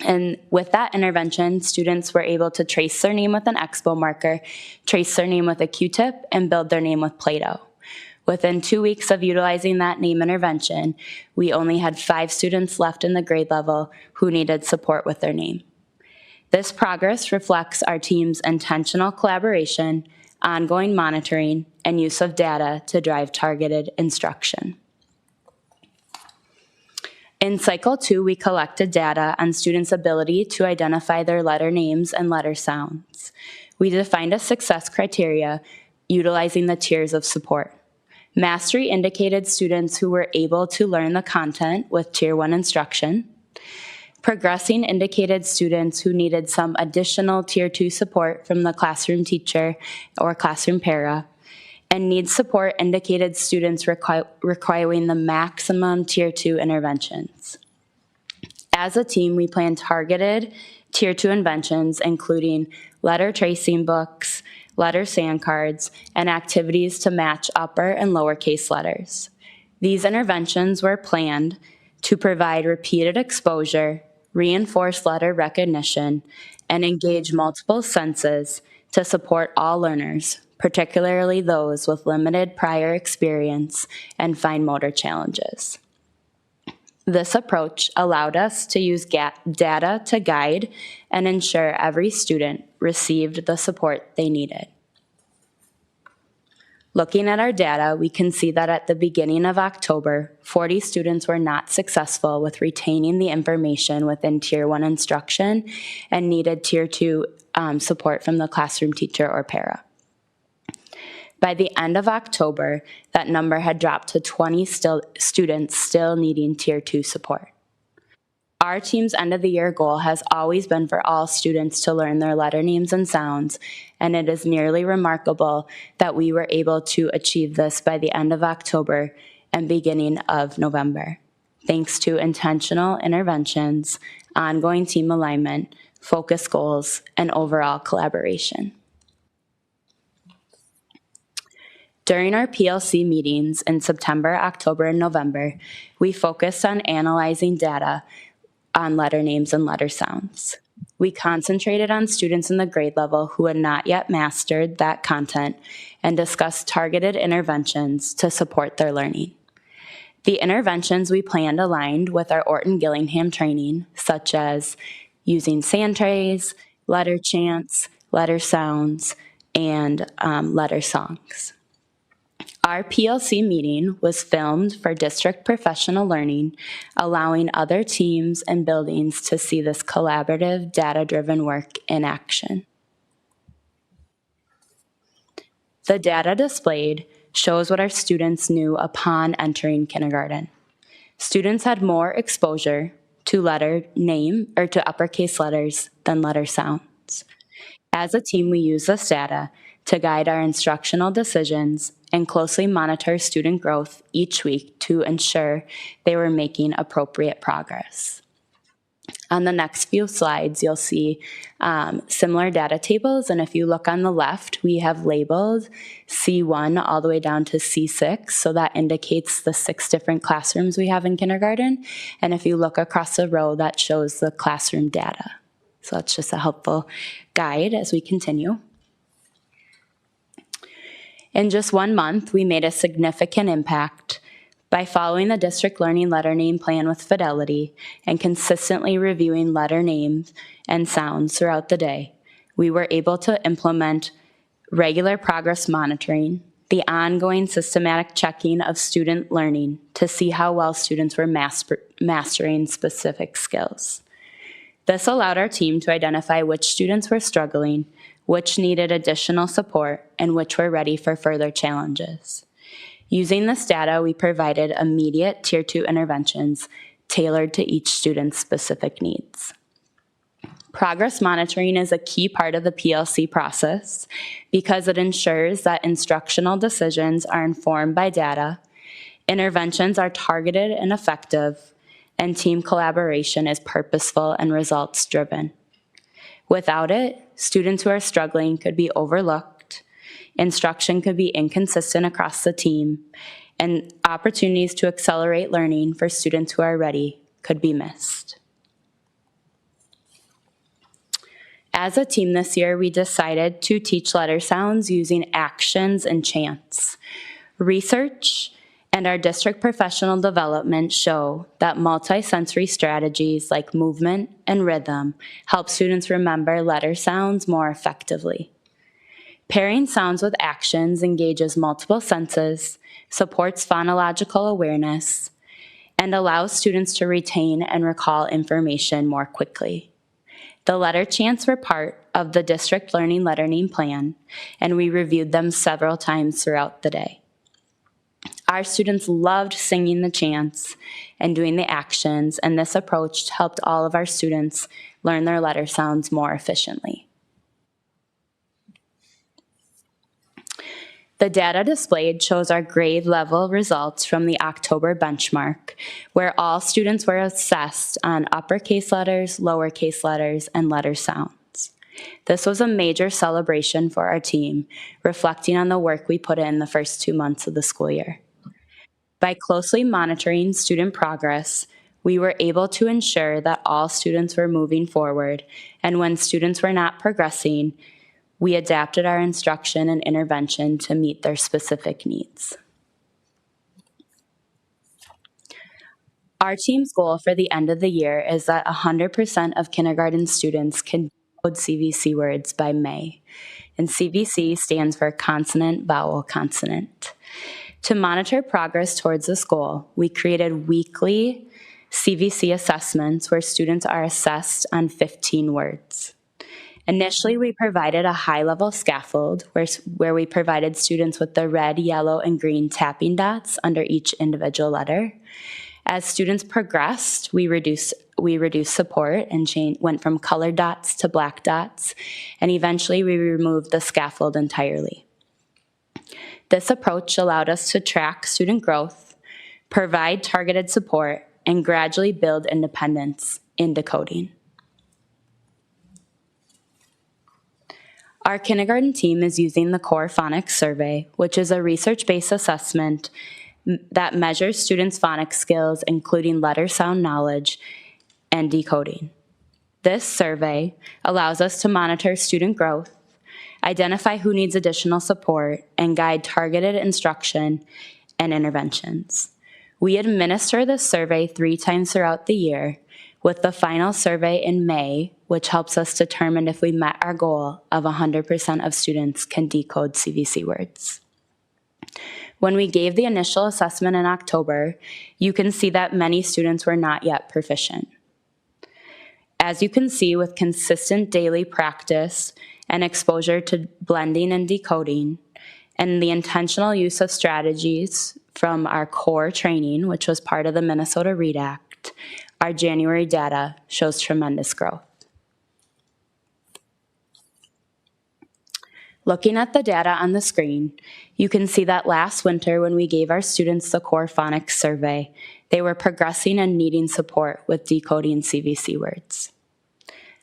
Speaker 11: And with that intervention, students were able to trace their name with an Expo marker, trace their name with a Q-tip, and build their name with Play-Doh. Within 2 weeks of utilizing that name intervention, we only had 5 students left in the grade level who needed support with their name. This progress reflects our team's intentional collaboration, ongoing monitoring, and use of data to drive targeted instruction. In Cycle 2, we collected data on students' ability to identify their letter names and letter sounds. We defined a success criteria utilizing the tiers of support. Mastery indicated students who were able to learn the content with Tier 1 instruction. Progressing indicated students who needed some additional Tier 2 support from the classroom teacher or classroom para. And needs support indicated students requiring the maximum Tier 2 interventions. As a team, we planned targeted Tier 2 interventions, including letter tracing books, letter sand cards, and activities to match upper and lowercase letters. These interventions were planned to provide repeated exposure, reinforce letter recognition, and engage multiple senses to support all learners, particularly those with limited prior experience and fine motor challenges. This approach allowed us to use data to guide and ensure every student received the support they needed. Looking at our data, we can see that at the beginning of October, 40 students were not successful with retaining the information within Tier 1 instruction and needed Tier 2 support from the classroom teacher or para. By the end of October, that number had dropped to 20 students still needing Tier 2 support. Our team's end of the year goal has always been for all students to learn their letter names and sounds, and it is nearly remarkable that we were able to achieve this by the end of October and beginning of November, thanks to intentional interventions, ongoing team alignment, focus goals, and overall collaboration. During our PLC meetings in September, October, and November, we focused on analyzing data on letter names and letter sounds. We concentrated on students in the grade level who had not yet mastered that content and discussed targeted interventions to support their learning. The interventions we planned aligned with our Orton Gillingham training, such as using sand trays, letter chants, letter sounds, and letter songs. Our PLC meeting was filmed for district professional learning, allowing other teams and buildings to see this collaborative, data-driven work in action. The data displayed shows what our students knew upon entering kindergarten. Students had more exposure to letter name or to uppercase letters than letter sounds. As a team, we use this data to guide our instructional decisions and closely monitor student growth each week to ensure they were making appropriate progress. On the next few slides, you'll see similar data tables, and if you look on the left, we have labeled C1 all the way down to C6, so that indicates the 6 different classrooms we have in kindergarten, and if you look across the row, that shows the classroom data. So that's just a helpful guide as we continue. In just 1 month, we made a significant impact by following the district learning letter name plan with fidelity and consistently reviewing letter names and sounds throughout the day. We were able to implement regular progress monitoring, the ongoing systematic checking of student learning to see how well students were mastering specific skills. This allowed our team to identify which students were struggling, which needed additional support, and which were ready for further challenges. Using this data, we provided immediate Tier 2 interventions tailored to each student's specific needs. Progress monitoring is a key part of the PLC process because it ensures that instructional decisions are informed by data, interventions are targeted and effective, and team collaboration is purposeful and results-driven. Without it, students who are struggling could be overlooked, instruction could be inconsistent across the team, and opportunities to accelerate learning for students who are ready could be missed. As a team this year, we decided to teach letter sounds using actions and chants. Research and our district professional development show that multisensory strategies like movement and rhythm help students remember letter sounds more effectively. Pairing sounds with actions engages multiple senses, supports phonological awareness, and allows students to retain and recall information more quickly. The letter chants were part of the district learning letter name plan, and we reviewed them several times throughout the day. Our students loved singing the chants and doing the actions, and this approach helped all of our students learn their letter sounds more efficiently. The data displayed shows our grade level results from the October benchmark, where all students were assessed on uppercase letters, lowercase letters, and letter sounds. This was a major celebration for our team, reflecting on the work we put in the first 2 months of the school year. By closely monitoring student progress, we were able to ensure that all students were moving forward, and when students were not progressing, we adapted our instruction and intervention to meet their specific needs. Our team's goal for the end of the year is that 100% of kindergarten students can decode CVC words by May, and CVC stands for consonant, vowel, consonant. To monitor progress towards this goal, we created weekly CVC assessments where students are assessed on 15 words. Initially, we provided a high-level scaffold where we provided students with the red, yellow, and green tapping dots under each individual letter. As students progressed, we reduced support and went from colored dots to black dots, and eventually we removed the scaffold entirely. This approach allowed us to track student growth, provide targeted support, and gradually build independence in decoding. Our kindergarten team is using the Core Phonics Survey, which is a research-based assessment that measures students' phonics skills, including letter sound knowledge and decoding. This survey allows us to monitor student growth, identify who needs additional support, and guide targeted instruction and interventions. We administer this survey 3 times throughout the year, with the final survey in May, which helps us determine if we met our goal of 100% of students can decode CVC words. When we gave the initial assessment in October, you can see that many students were not yet proficient. As you can see, with consistent daily practice and exposure to blending and decoding, and the intentional use of strategies from our core training, which was part of the Minnesota READ Act, our January data shows tremendous growth. Looking at the data on the screen, you can see that last winter when we gave our students the Core Phonics Survey, they were progressing and needing support with decoding CVC words.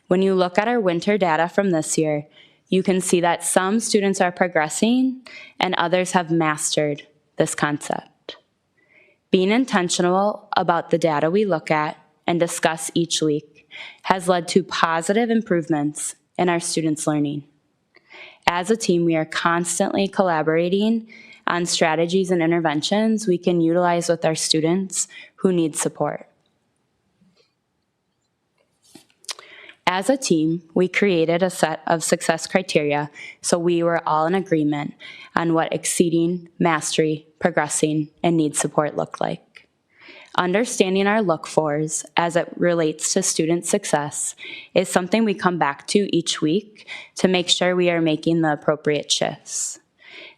Speaker 11: When you look at our winter data from this year, you can see that some students are progressing and others have mastered this concept. Being intentional about the data we look at and discuss each week has led to positive improvements in our students' learning. As a team, we are constantly collaborating on strategies and interventions we can utilize with our students who need support. As a team, we created a set of success criteria so we were all in agreement on what exceeding, mastery, progressing, and need support looked like. Understanding our look-fors as it relates to student success is something we come back to each week to make sure we are making the appropriate shifts.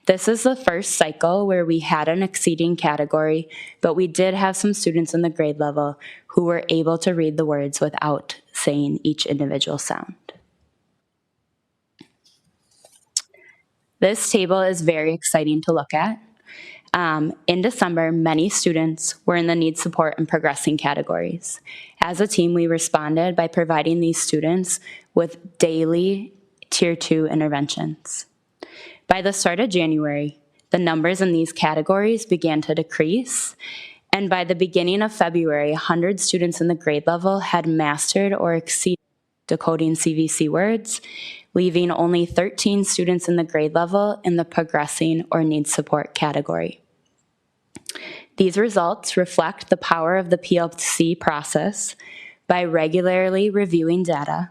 Speaker 11: This is the first cycle where we had an exceeding category, but we did have some students in the grade level who were able to read the words without saying each individual sound. This table is very exciting to look at. In December, many students were in the need support and progressing categories. As a team, we responded by providing these students with daily Tier 2 interventions. By the start of January, the numbers in these categories began to decrease, and by the beginning of February, 100 students in the grade level had mastered or exceeded decoding CVC words, leaving only 13 students in the grade level in the progressing or need support category. These results reflect the power of the PLC process by regularly reviewing data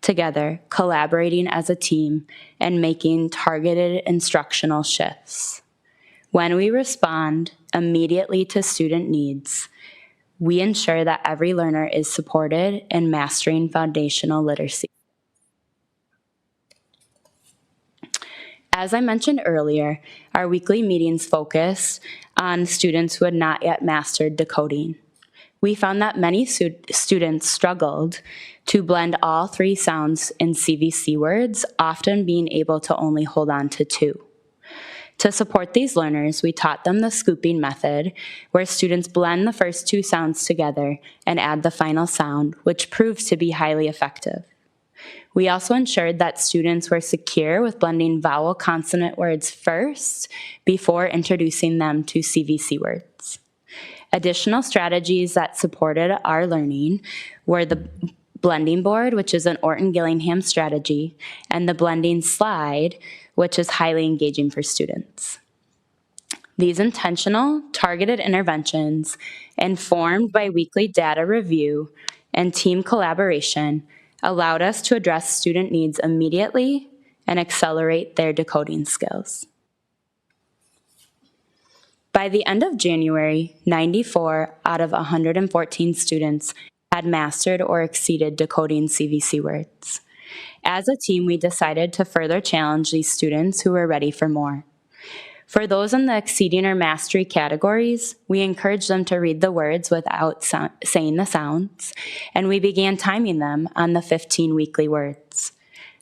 Speaker 11: together, collaborating as a team, and making targeted instructional shifts. When we respond immediately to student needs, we ensure that every learner is supported in mastering foundational literacy. As I mentioned earlier, our weekly meetings focus on students who had not yet mastered decoding. We found that many students struggled to blend all 3 sounds in CVC words, often being able to only hold on to 2. To support these learners, we taught them the scooping method, where students blend the first 2 sounds together and add the final sound, which proved to be highly effective. We also ensured that students were secure with blending vowel consonant words first before introducing them to CVC words. Additional strategies that supported our learning were the blending board, which is an Orton-Gillingham strategy, and the blending slide, which is highly engaging for students. These intentional, targeted interventions, informed by weekly data review and team collaboration, allowed us to address student needs immediately and accelerate their decoding skills. By the end of January, 94 out of 114 students had mastered or exceeded decoding CVC words. As a team, we decided to further challenge these students who were ready for more. For those in the exceeding or mastery categories, we encouraged them to read the words without saying the sounds, and we began timing them on the 15 weekly words.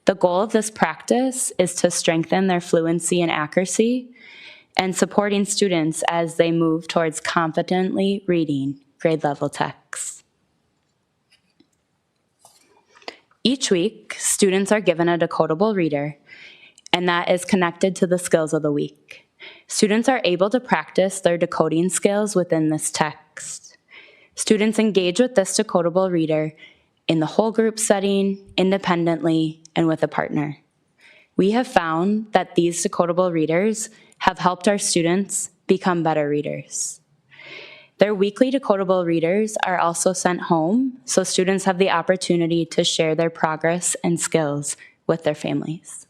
Speaker 11: The goal of this practice is to strengthen their fluency and accuracy and supporting students as they move towards confidently reading grade level texts. Each week, students are given a decodable reader, and that is connected to the skills of the week. Students are able to practice their decoding skills within this text. Students engage with this decodable reader in the whole group setting, independently, and with a partner. We have found that these decodable readers have helped our students become better readers. Their weekly decodable readers are also sent home, so students have the opportunity to share their progress and skills with their families.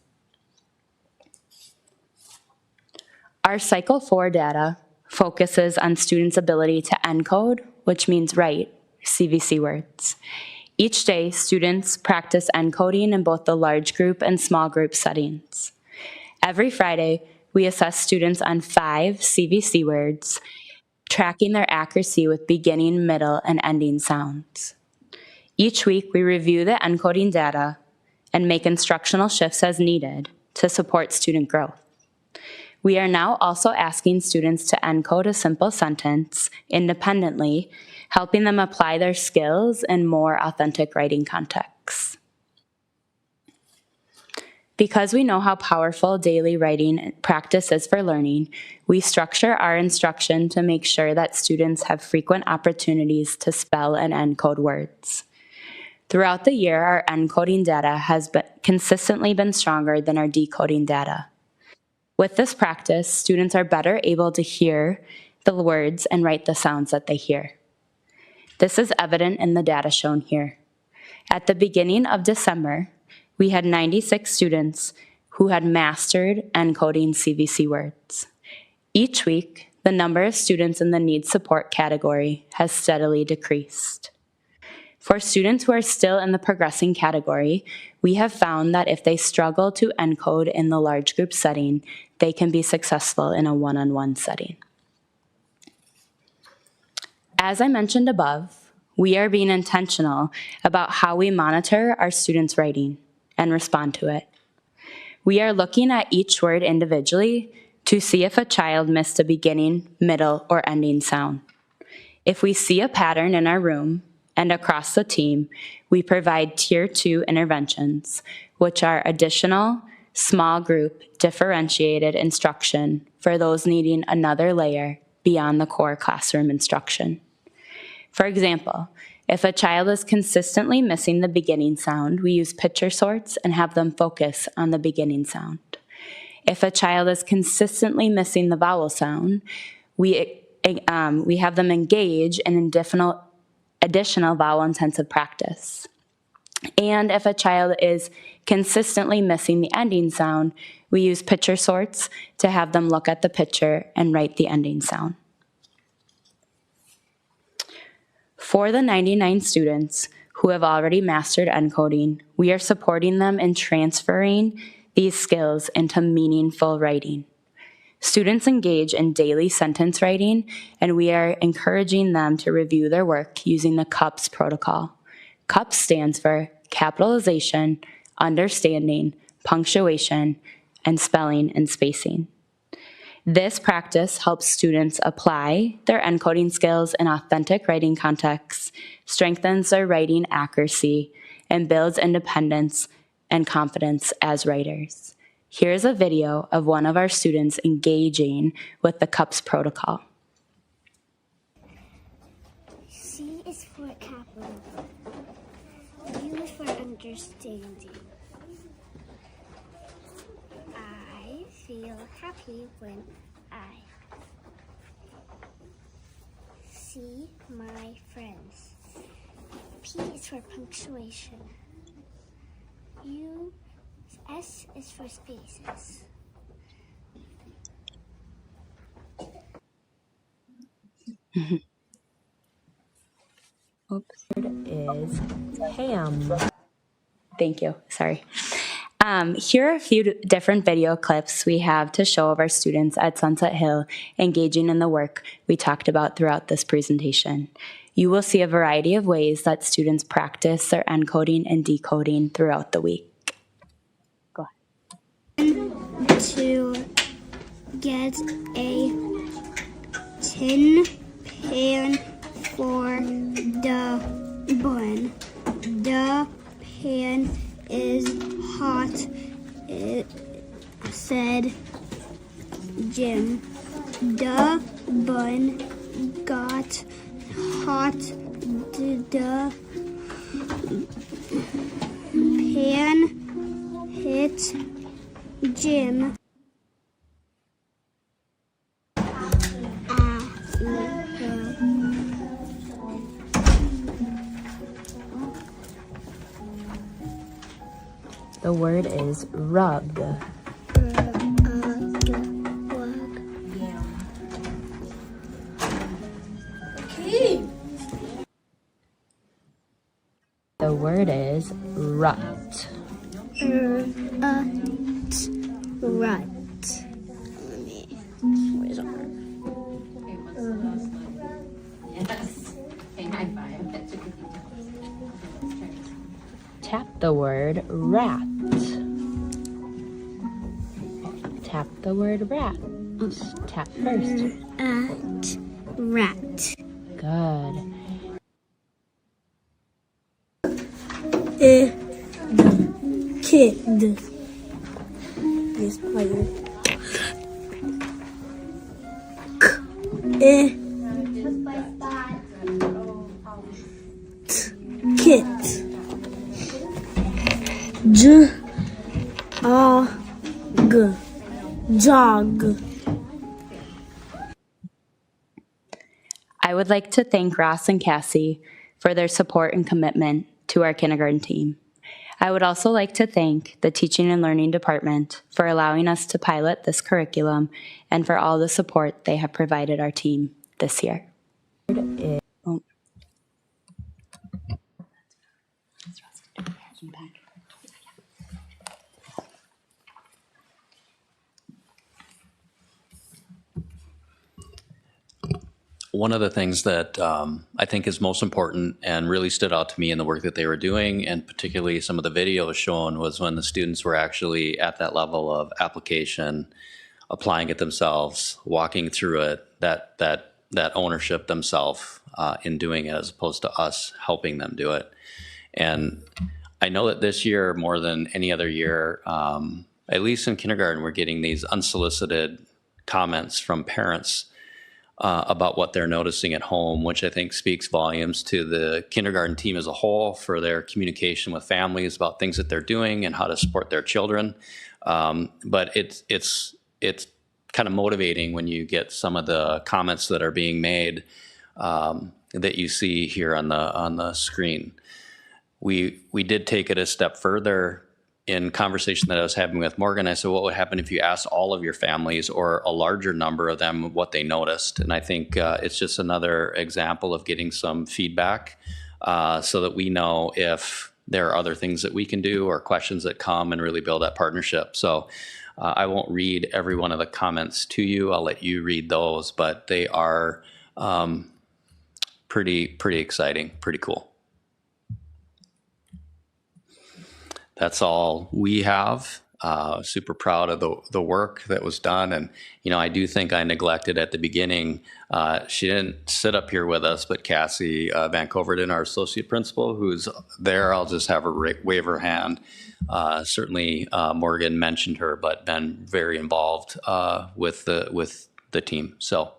Speaker 11: Our Cycle 4 data focuses on students' ability to encode, which means write, CVC words. Each day, students practice encoding in both the large group and small group settings. Every Friday, we assess students on 5 CVC words, tracking their accuracy with beginning, middle, and ending sounds. Each week, we review the encoding data and make instructional shifts as needed to support student growth. We are now also asking students to encode a simple sentence independently, helping them apply their skills in more authentic writing contexts. Because we know how powerful daily writing practice is for learning, we structure our instruction to make sure that students have frequent opportunities to spell and encode words. Throughout the year, our encoding data has consistently been stronger than our decoding data. With this practice, students are better able to hear the words and write the sounds that they hear. This is evident in the data shown here. At the beginning of December, we had 96 students who had mastered encoding CVC words. Each week, the number of students in the needs support category has steadily decreased. For students who are still in the progressing category, we have found that if they struggle to encode in the large group setting, they can be successful in a one-on-one setting. As I mentioned above, we are being intentional about how we monitor our students' writing and respond to it. We are looking at each word individually to see if a child missed a beginning, middle, or ending sound. If we see a pattern in our room and across the team, we provide Tier 2 interventions, which are additional, small group, differentiated instruction for those needing another layer beyond the core classroom instruction. For example, if a child is consistently missing the beginning sound, we use picture sorts and have them focus on the beginning sound. If a child is consistently missing the vowel sound, we have them engage in additional vowel-intensive practice. And if a child is consistently missing the ending sound, we use picture sorts to have them look at the picture and write the ending sound. For the 99 students who have already mastered encoding, we are supporting them in transferring these skills into meaningful writing. Students engage in daily sentence writing, and we are encouraging them to review their work using the CUPS protocol. CUPS stands for capitalization, understanding, punctuation, and spelling and spacing. This practice helps students apply their encoding skills in authentic writing contexts, strengthens their writing accuracy, and builds independence and confidence as writers. Here's a video of one of our students engaging with the CUPS protocol.
Speaker 13: C is for capital. U is for understanding. I feel happy when I see my friends. P is for punctuation. S is for spaces.
Speaker 11: Oops. Is ham. Thank you. Sorry. Here are a few different video clips we have to show of our students at Sunset Hill engaging in the work we talked about throughout this presentation. You will see a variety of ways that students practice their encoding and decoding throughout the week. Go ahead.
Speaker 13: To get a tin pan for the bun. The pan is hot, it said Jim. The bun got hot. The pan hit Jim.
Speaker 11: The word is rug. The word is rut.
Speaker 13: Rut. Where's our?
Speaker 11: Tap the word rat. Tap the word rat. Tap first.
Speaker 13: Rat.
Speaker 11: Good.
Speaker 13: Kid. Yes, player. Kit. Jog.
Speaker 11: I would like to thank Ross and Cassie for their support and commitment to our kindergarten team. I would also like to thank the Teaching and Learning Department for allowing us to pilot this curriculum and for all the support they have provided our team this year.
Speaker 10: One of the things that I think is most important and really stood out to me in the work that they were doing, and particularly some of the videos shown, was when the students were actually at that level of application, applying it themselves, walking through it, that ownership themselves in doing it, as opposed to us helping them do it. And I know that this year, more than any other year, at least in kindergarten, we're getting these unsolicited comments from parents about what they're noticing at home, which I think speaks volumes to the kindergarten team as a whole for their communication with families about things that they're doing and how to support their children. But it's kind of motivating when you get some of the comments that are being made that you see here on the screen. We did take it a step further in conversation that I was having with Morgan. I said, what would happen if you asked all of your families or a larger number of them what they noticed? And I think it's just another example of getting some feedback so that we know if there are other things that we can do or questions that come, and really build that partnership. So I won't read every one of the comments to you. I'll let you read those, but they are pretty exciting, pretty cool. That's all we have. Super proud of the work that was done. And, you know, I do think I neglected at the beginning. She didn't sit up here with us, but Cassie Van Coverdon, our associate principal, who's there. I'll just have her wave her hand. Certainly Morgan mentioned her, but been very involved with the team. So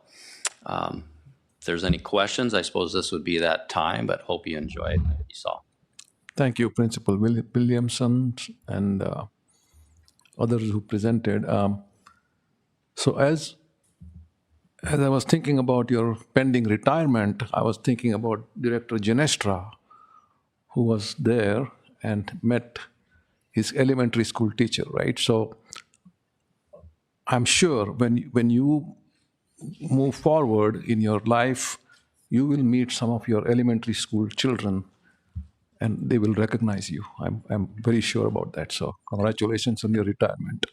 Speaker 10: if there's any questions, I suppose this would be that time, but hope you enjoyed what you saw.
Speaker 1: Thank you, Principal Williamson and others who presented. So as I was thinking about your pending retirement, I was thinking about Director Genestra, who was there and met his elementary school teacher, right? So I'm sure when you move forward in your life, you will meet some of your elementary school children and they will recognize you. I'm very sure about that. So congratulations on your retirement.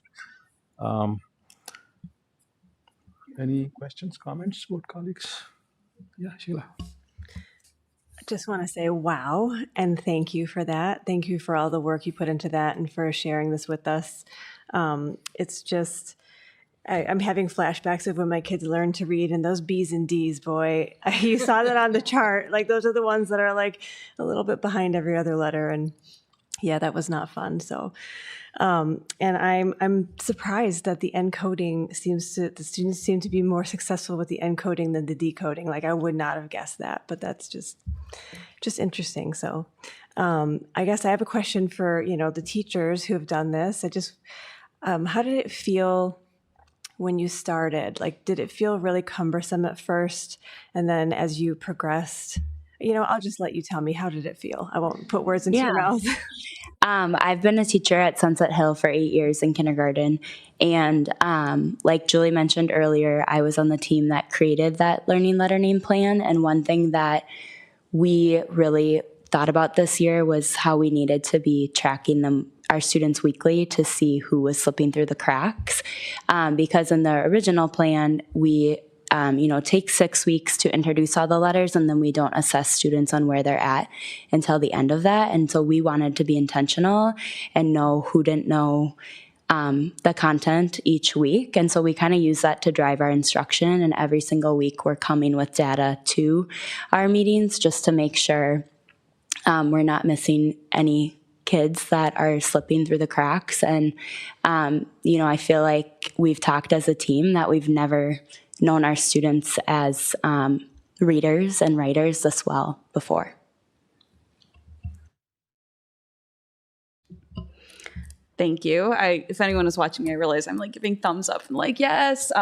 Speaker 1: Any questions, comments, board colleagues? Yeah, Sheila.
Speaker 14: I just want to say wow, and thank you for that. Thank you for all the work you put into that and for sharing this with us. It's just, I'm having flashbacks of when my kids learned to read, and those B's and D's, boy, you saw that on the chart. Like, those are the ones that are like a little bit behind every other letter. And yeah, that was not fun. So, and I'm surprised that the encoding the students seem to be more successful with the encoding than the decoding. Like, I would not have guessed that, but that's just interesting. So, I guess I have a question for, the teachers who have done this. How did it feel when you started? Like, did it feel really cumbersome at first? And then as you progressed, I'll just let you tell me, how did it feel? I won't put words into your mouth.
Speaker 11: I've been a teacher at Sunset Hill for 8 years in kindergarten. And like Julie mentioned earlier, I was on the team that created that learning letter name plan. And one thing that we really thought about this year was how we needed to be tracking our students weekly to see who was slipping through the cracks. Because in the original plan, we take 6 weeks to introduce all the letters, and then we don't assess students on where they're at until the end of that. And so we wanted to be intentional and know who didn't know the content each week. And so we kind of use that to drive our instruction. And every single week we're coming with data to our meetings just to make sure we're not missing any kids that are slipping through the cracks. And, I feel like we've talked as a team that we've never known our students as readers and writers this well before.
Speaker 15: Thank you. If anyone is watching me, I realize I'm like giving thumbs up and like, yes.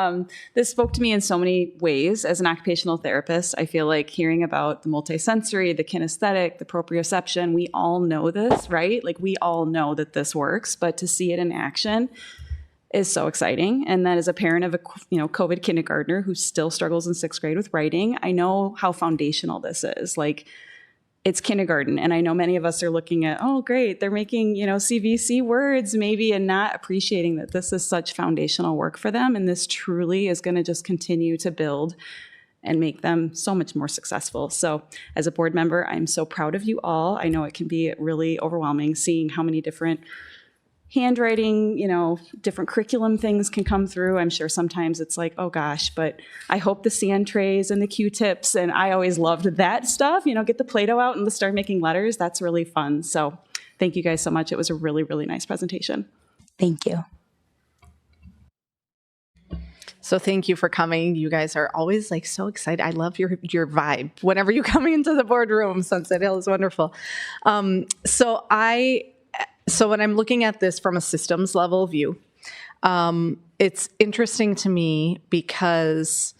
Speaker 15: This spoke to me in so many ways. As an occupational therapist, I feel like hearing about the multisensory, the kinesthetic, the proprioception, we all know this, right? Like we all know that this works, but to see it in action is so exciting. And then as a parent of a COVID kindergartner who still struggles in 6th grade with writing, I know how foundational this is. Like, it's kindergarten. And I know many of us are looking at, oh, great, they're making, CVC words maybe, and not appreciating that this is such foundational work for them. And this truly is going to just continue to build and make them so much more successful. So as a board member, I'm so proud of you all. I know it can be really overwhelming seeing how many different handwriting, different curriculum things can come through. I'm sure sometimes it's like, oh gosh, but I hope the sand trays and the Q-tips, and I always loved that stuff, get the Play-Doh out and start making letters. That's really fun. So thank you guys so much. It was a really, really nice presentation.
Speaker 11: Thank you.
Speaker 16: So thank you for coming. You guys are always like so excited. I love your vibe whenever you come into the boardroom. Sunset Hill is wonderful. So when I'm looking at this from a systems level view, it's interesting to me because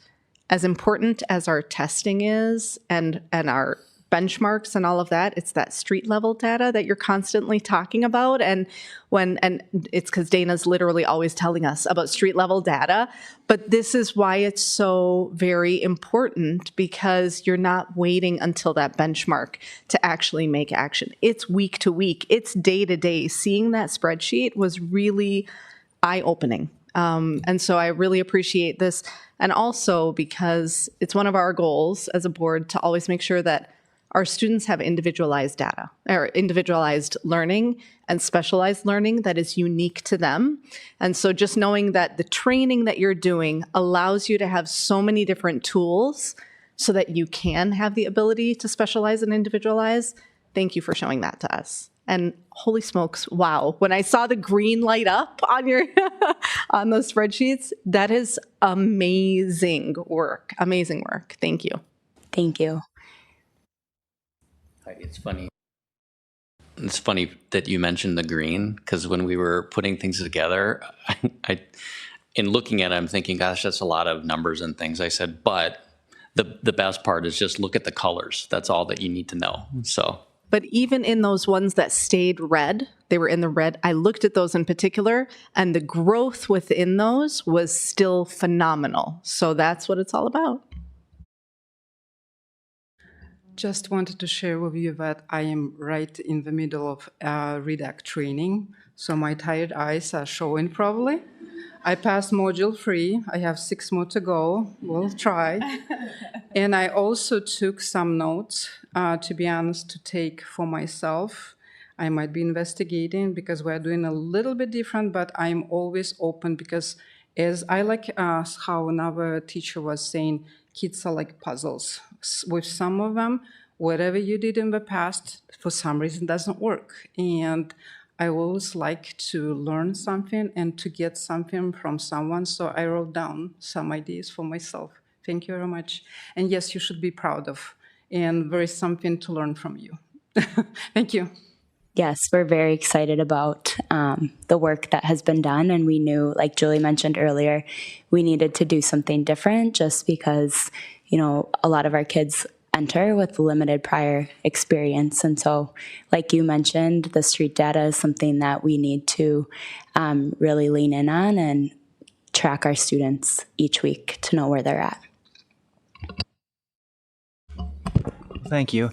Speaker 16: as important as our testing is and our benchmarks and all of that, it's that street level data that you're constantly talking about. And it's because Dana's literally always telling us about street level data. But this is why it's so very important, because you're not waiting until that benchmark to actually make action. It's week to week. It's day to day. Seeing that spreadsheet was really eye-opening. And so I really appreciate this. And also because it's one of our goals as a board to always make sure that our students have individualized data or individualized learning and specialized learning that is unique to them. And so just knowing that the training that you're doing allows you to have so many different tools so that you can have the ability to specialize and individualize. Thank you for showing that to us. And holy smokes, wow. When I saw the green light up on your on those spreadsheets, that is amazing work. Amazing work. Thank you.
Speaker 11: Thank you.
Speaker 10: It's funny. It's funny that you mentioned the green, because when we were putting things together, in looking at it, I'm thinking, gosh, that's a lot of numbers and things. I said, but the best part is just look at the colors. That's all that you need to know. So.
Speaker 16: But even in those ones that stayed red, they were in the red, I looked at those in particular, and the growth within those was still phenomenal. So that's what it's all about.
Speaker 17: Just wanted to share with you that I am right in the middle of REDAC training, so my tired eyes are showing probably. I passed module 3. I have 6 more to go. We'll try. And I also took some notes, to be honest, to take for myself. I might be investigating because we're doing a little bit different, but I'm always open because as I like how another teacher was saying, kids are like puzzles. With some of them, whatever you did in the past, for some reason, doesn't work. And I always like to learn something and to get something from someone. So I wrote down some ideas for myself. Thank you very much. And yes, you should be proud of. And there is something to learn from you. Thank you.
Speaker 11: Yes, we're very excited about the work that has been done. And we knew, like Julie mentioned earlier, we needed to do something different just because, a lot of our kids enter with limited prior experience. And so, like you mentioned, the street data is something that we need to really lean in on and track our students each week to know where they're at.
Speaker 2: Thank you.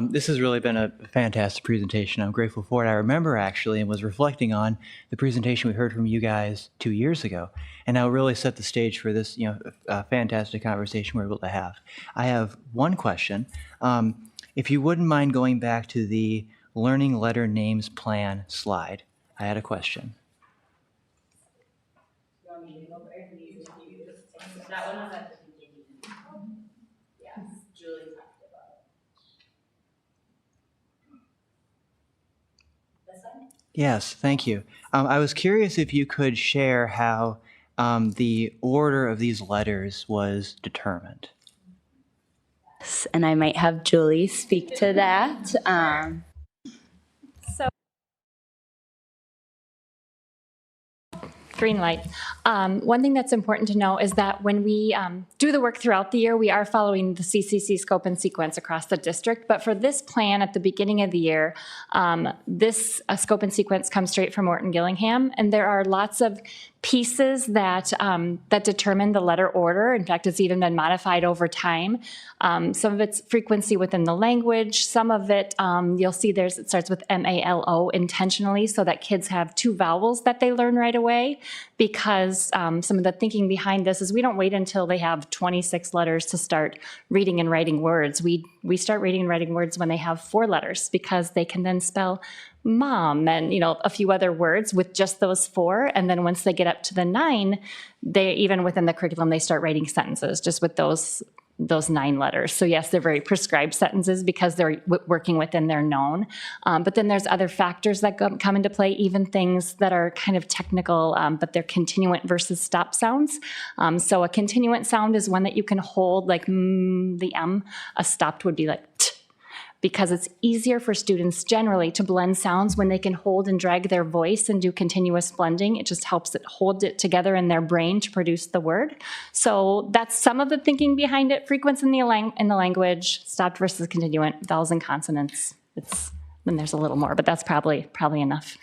Speaker 2: This has really been a fantastic presentation. I'm grateful for it. I remember actually and was reflecting on the presentation we heard from you guys 2 years ago, and now really set the stage for this, fantastic conversation we're able to have. I have one question. If you wouldn't mind going back to the learning letter names plan slide, I had a question.
Speaker 11: That one was at the beginning. Yes, Julie talked about it. This one?
Speaker 2: Yes, thank you. I was curious if you could share how the order of these letters was determined.
Speaker 11: Yes, and I might have Julie speak to that.
Speaker 12: Green light. One thing that's important to know is that when we do the work throughout the year, we are following the CCC scope and sequence across the district. But for this plan at the beginning of the year, this scope and sequence comes straight from Morton Gillingham, and there are lots of pieces that that determine the letter order. In fact, it's even been modified over time. Some of it's frequency within the language. Some of it, you'll see it starts with MALO intentionally so that kids have 2 vowels that they learn right away, because some of the thinking behind this is we don't wait until they have 26 letters to start reading and writing words. We start reading and writing words when they have 4 letters, because they can then spell mom and a few other words with just those 4. And then once they get up to the 9, they, even within the curriculum, they start writing sentences just with those 9 letters. So yes, they're very prescribed sentences because they're working within their known. But then there's other factors that come into play, even things that are kind of technical, but they're continuant versus stop sounds. So a continuant sound is one that you can hold, like the M. A stopped would be like t, because it's easier for students generally to blend sounds when they can hold and drag their voice and do continuous blending. It just helps it hold it together in their brain to produce the word. So that's some of the thinking behind it. Frequency in the language, stopped versus continuant, vowels and consonants. Then there's a little more, but that's probably enough.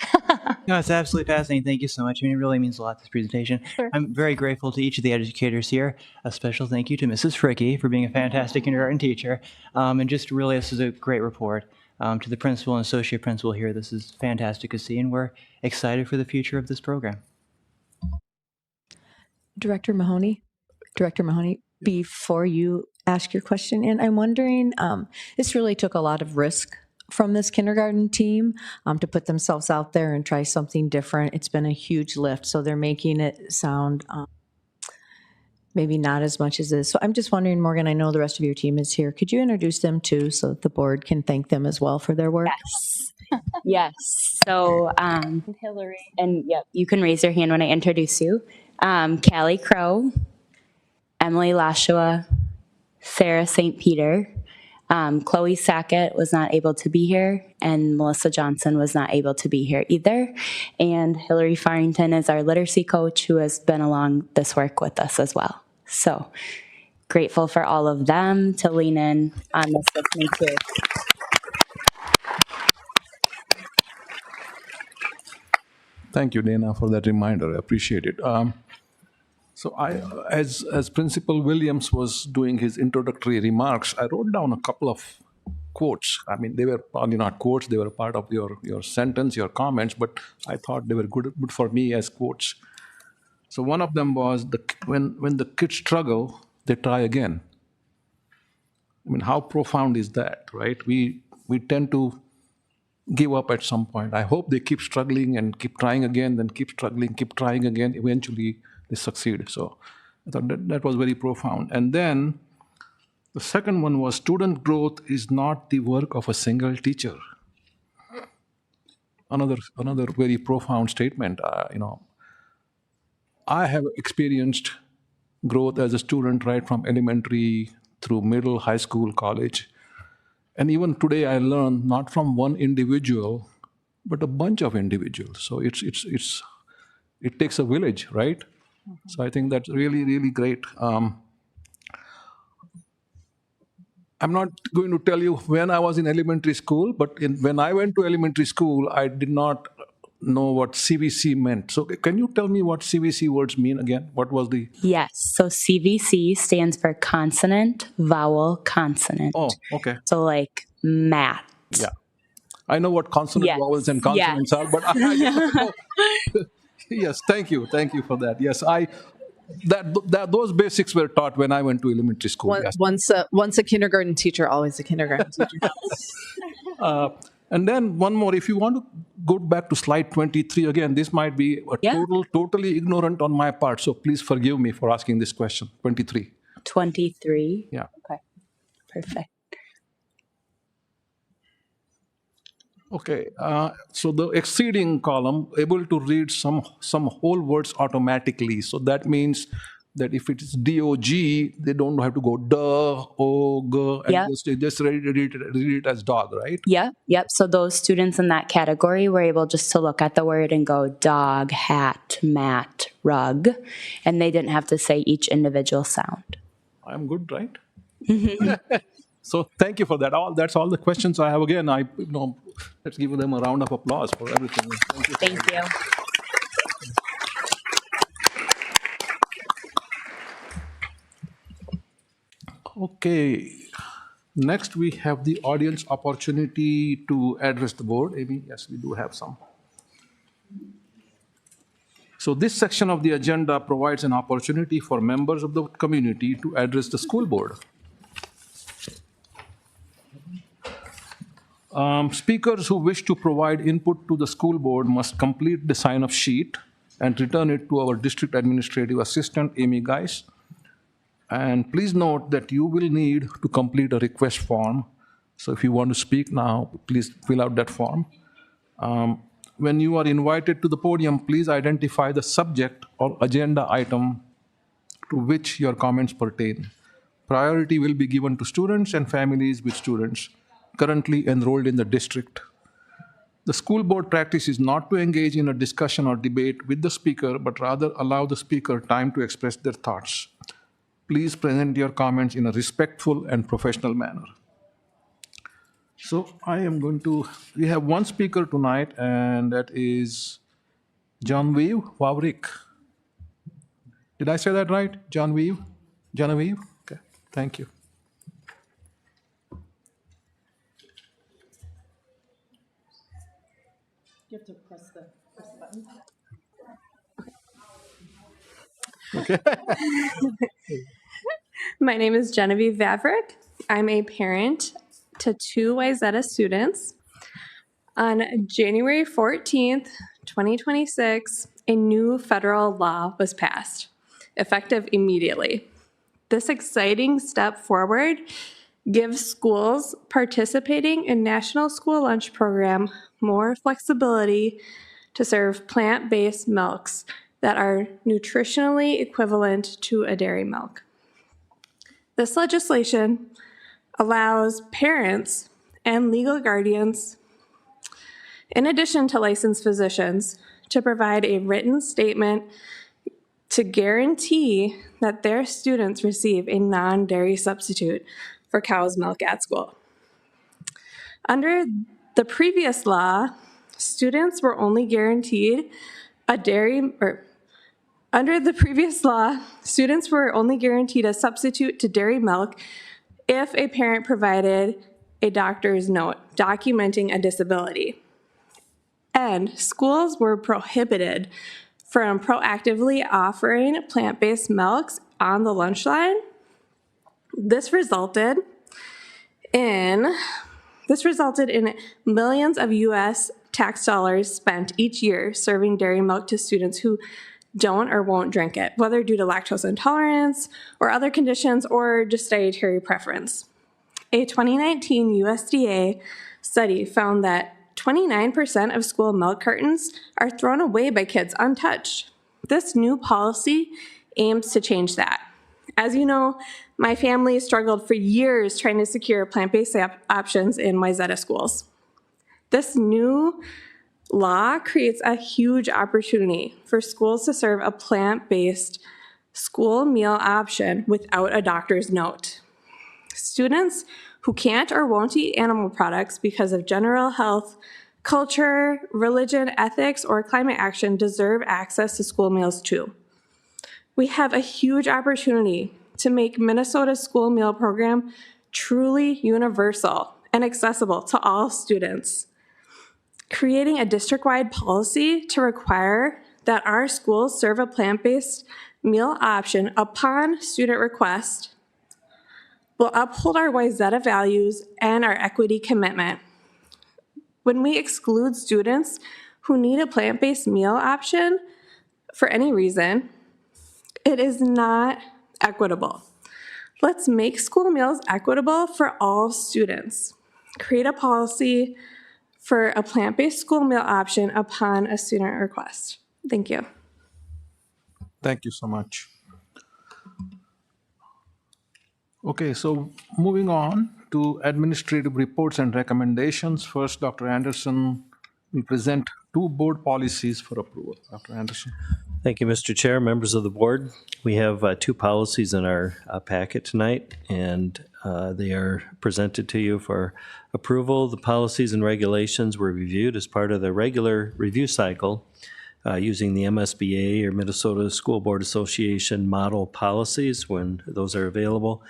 Speaker 2: No, it's absolutely fascinating. Thank you so much. I mean, it really means a lot, this presentation.
Speaker 12: Sure.
Speaker 2: I'm very grateful to each of the educators here. A special thank you to Mrs. Fricky for being a fantastic kindergarten teacher. And just really, this is a great report. To the principal and associate principal here, this is fantastic to see, and we're excited for the future of this program.
Speaker 9: Director Mahoney, before you ask your question, and I'm wondering, this really took a lot of risk from this kindergarten team to put themselves out there and try something different. It's been a huge lift, so they're making it sound maybe not as much as this. So I'm just wondering, Morgan, I know the rest of your team is here. Could you introduce them too, so that the board can thank them as well for their work?
Speaker 11: Yes. Yes. So, Hillary. And yep, you can raise your hand when I introduce you. Callie Crow, Emily Lashua, Sarah St. Peter, Chloe Sackett was not able to be here, and Melissa Johnson was not able to be here either. And Hillary Farrington is our literacy coach, who has been along this work with us as well. So grateful for all of them to lean in on this with me too.
Speaker 1: Thank you, Dana, for that reminder. I appreciate it. So as Principal Williams was doing his introductory remarks, I wrote down a couple of quotes. I mean, they were probably not quotes, they were part of your sentence, your comments, but I thought they were good for me as quotes. So one of them was, when the kids struggle, they try again. I mean, how profound is that, right? We tend to give up at some point. I hope they keep struggling and keep trying again, then keep struggling, keep trying again. Eventually, they succeed. So I thought that was very profound. And then the second one was, student growth is not the work of a single teacher. Another very profound statement. I have experienced growth as a student right from elementary through middle, high school, college. And even today, I learn not from one individual, but a bunch of individuals. So it takes a village, right? Mm-hmm. So I think that's really, really great. I'm not going to tell you when I was in elementary school, but when I went to elementary school, I did not know what CVC meant. So can you tell me what CVC words mean again? What was the...
Speaker 11: Yes, so CVC stands for consonant, vowel, consonant.
Speaker 1: Oh, okay.
Speaker 11: So like math.
Speaker 1: Yeah. I know what consonant,
Speaker 11: Yes.
Speaker 1: vowels, and consonants are, but I don't know. Yes, thank you for that. Yes, those basics were taught when I went to elementary school. Yes.
Speaker 16: Once a kindergarten teacher, always a kindergarten teacher.
Speaker 1: And then one more, if you want to go back to slide 23 again, this might be totally ignorant on my part, so please forgive me for asking this question. 23.
Speaker 11: 23?
Speaker 1: Yeah.
Speaker 11: Okay, perfect.
Speaker 1: Okay, so the exceeding column, able to read some whole words automatically. So that means that if it is DOG, they don't have to go duh, og, and
Speaker 11: Yeah.
Speaker 1: just read it as dog, right?
Speaker 11: Yep. So those students in that category were able just to look at the word and go dog, hat, mat, rug, and they didn't have to say each individual sound.
Speaker 1: I'm good, right? So thank you for that. That's all the questions I have. Again, let's give them a round of applause for everything.
Speaker 11: Thank you.
Speaker 1: Okay. Next, we have the audience opportunity to address the board. Amy, yes, we do have some. So this section of the agenda provides an opportunity for members of the community to address the school board. Speakers who wish to provide input to the school board must complete the sign-up sheet and return it to our district administrative assistant, Amy Geis. And please note that you will need to complete a request form. So if you want to speak now, please fill out that form. When you are invited to the podium, please identify the subject or agenda item to which your comments pertain. Priority will be given to students and families with students currently enrolled in the district. The school board practice is not to engage in a discussion or debate with the speaker, but rather allow the speaker time to express their thoughts. Please present your comments in a respectful and professional manner. So we have one speaker tonight, and that is Genevieve Wawrick. Did I say that right? Genevieve? Okay, thank you.
Speaker 7: You have to press the button.
Speaker 1: Okay.
Speaker 18: My name is Genevieve Vavrick. I'm a parent to 2 Wayzata students. On January 14th, 2026, a new federal law was passed, effective immediately. This exciting step forward gives schools participating in National School Lunch Program more flexibility to serve plant-based milks that are nutritionally equivalent to a dairy milk. This legislation allows parents and legal guardians, in addition to licensed physicians, to provide a written statement to guarantee that their students receive a non-dairy substitute for cow's milk at school. Under the previous law, students were only guaranteed a substitute to dairy milk if a parent provided a doctor's note documenting a disability. And schools were prohibited from proactively offering plant-based milks on the lunch line. This resulted in millions of US tax dollars spent each year serving dairy milk to students who don't or won't drink it, whether due to lactose intolerance or other conditions or just dietary preference. A 2019 USDA study found that 29% of school milk cartons are thrown away by kids untouched. This new policy aims to change that. As you know, my family struggled for years trying to secure plant-based options in Wayzata schools. This new law creates a huge opportunity for schools to serve a plant-based school meal option without a doctor's note. Students who can't or won't eat animal products because of general health, culture, religion, ethics, or climate action deserve access to school meals too. We have a huge opportunity to make Minnesota's school meal program truly universal and accessible to all students. Creating a district-wide policy to require that our schools serve a plant-based meal option upon student request will uphold our Wayzata values and our equity commitment. When we exclude students who need a plant-based meal option for any reason, it is not equitable. Let's make school meals equitable for all students. Create a policy for a plant-based school meal option upon a student request. Thank you.
Speaker 1: Thank you so much. Okay, so moving on to administrative reports and recommendations. First, Dr. Anderson will present two board policies for approval. Dr. Anderson.
Speaker 5: Thank you, Mr. Chair, members of the board. We have two policies in our packet tonight, and they are presented to you for approval. The policies and regulations were reviewed as part of the regular review cycle using the MSBA or Minnesota School Board Association model policies when those are available,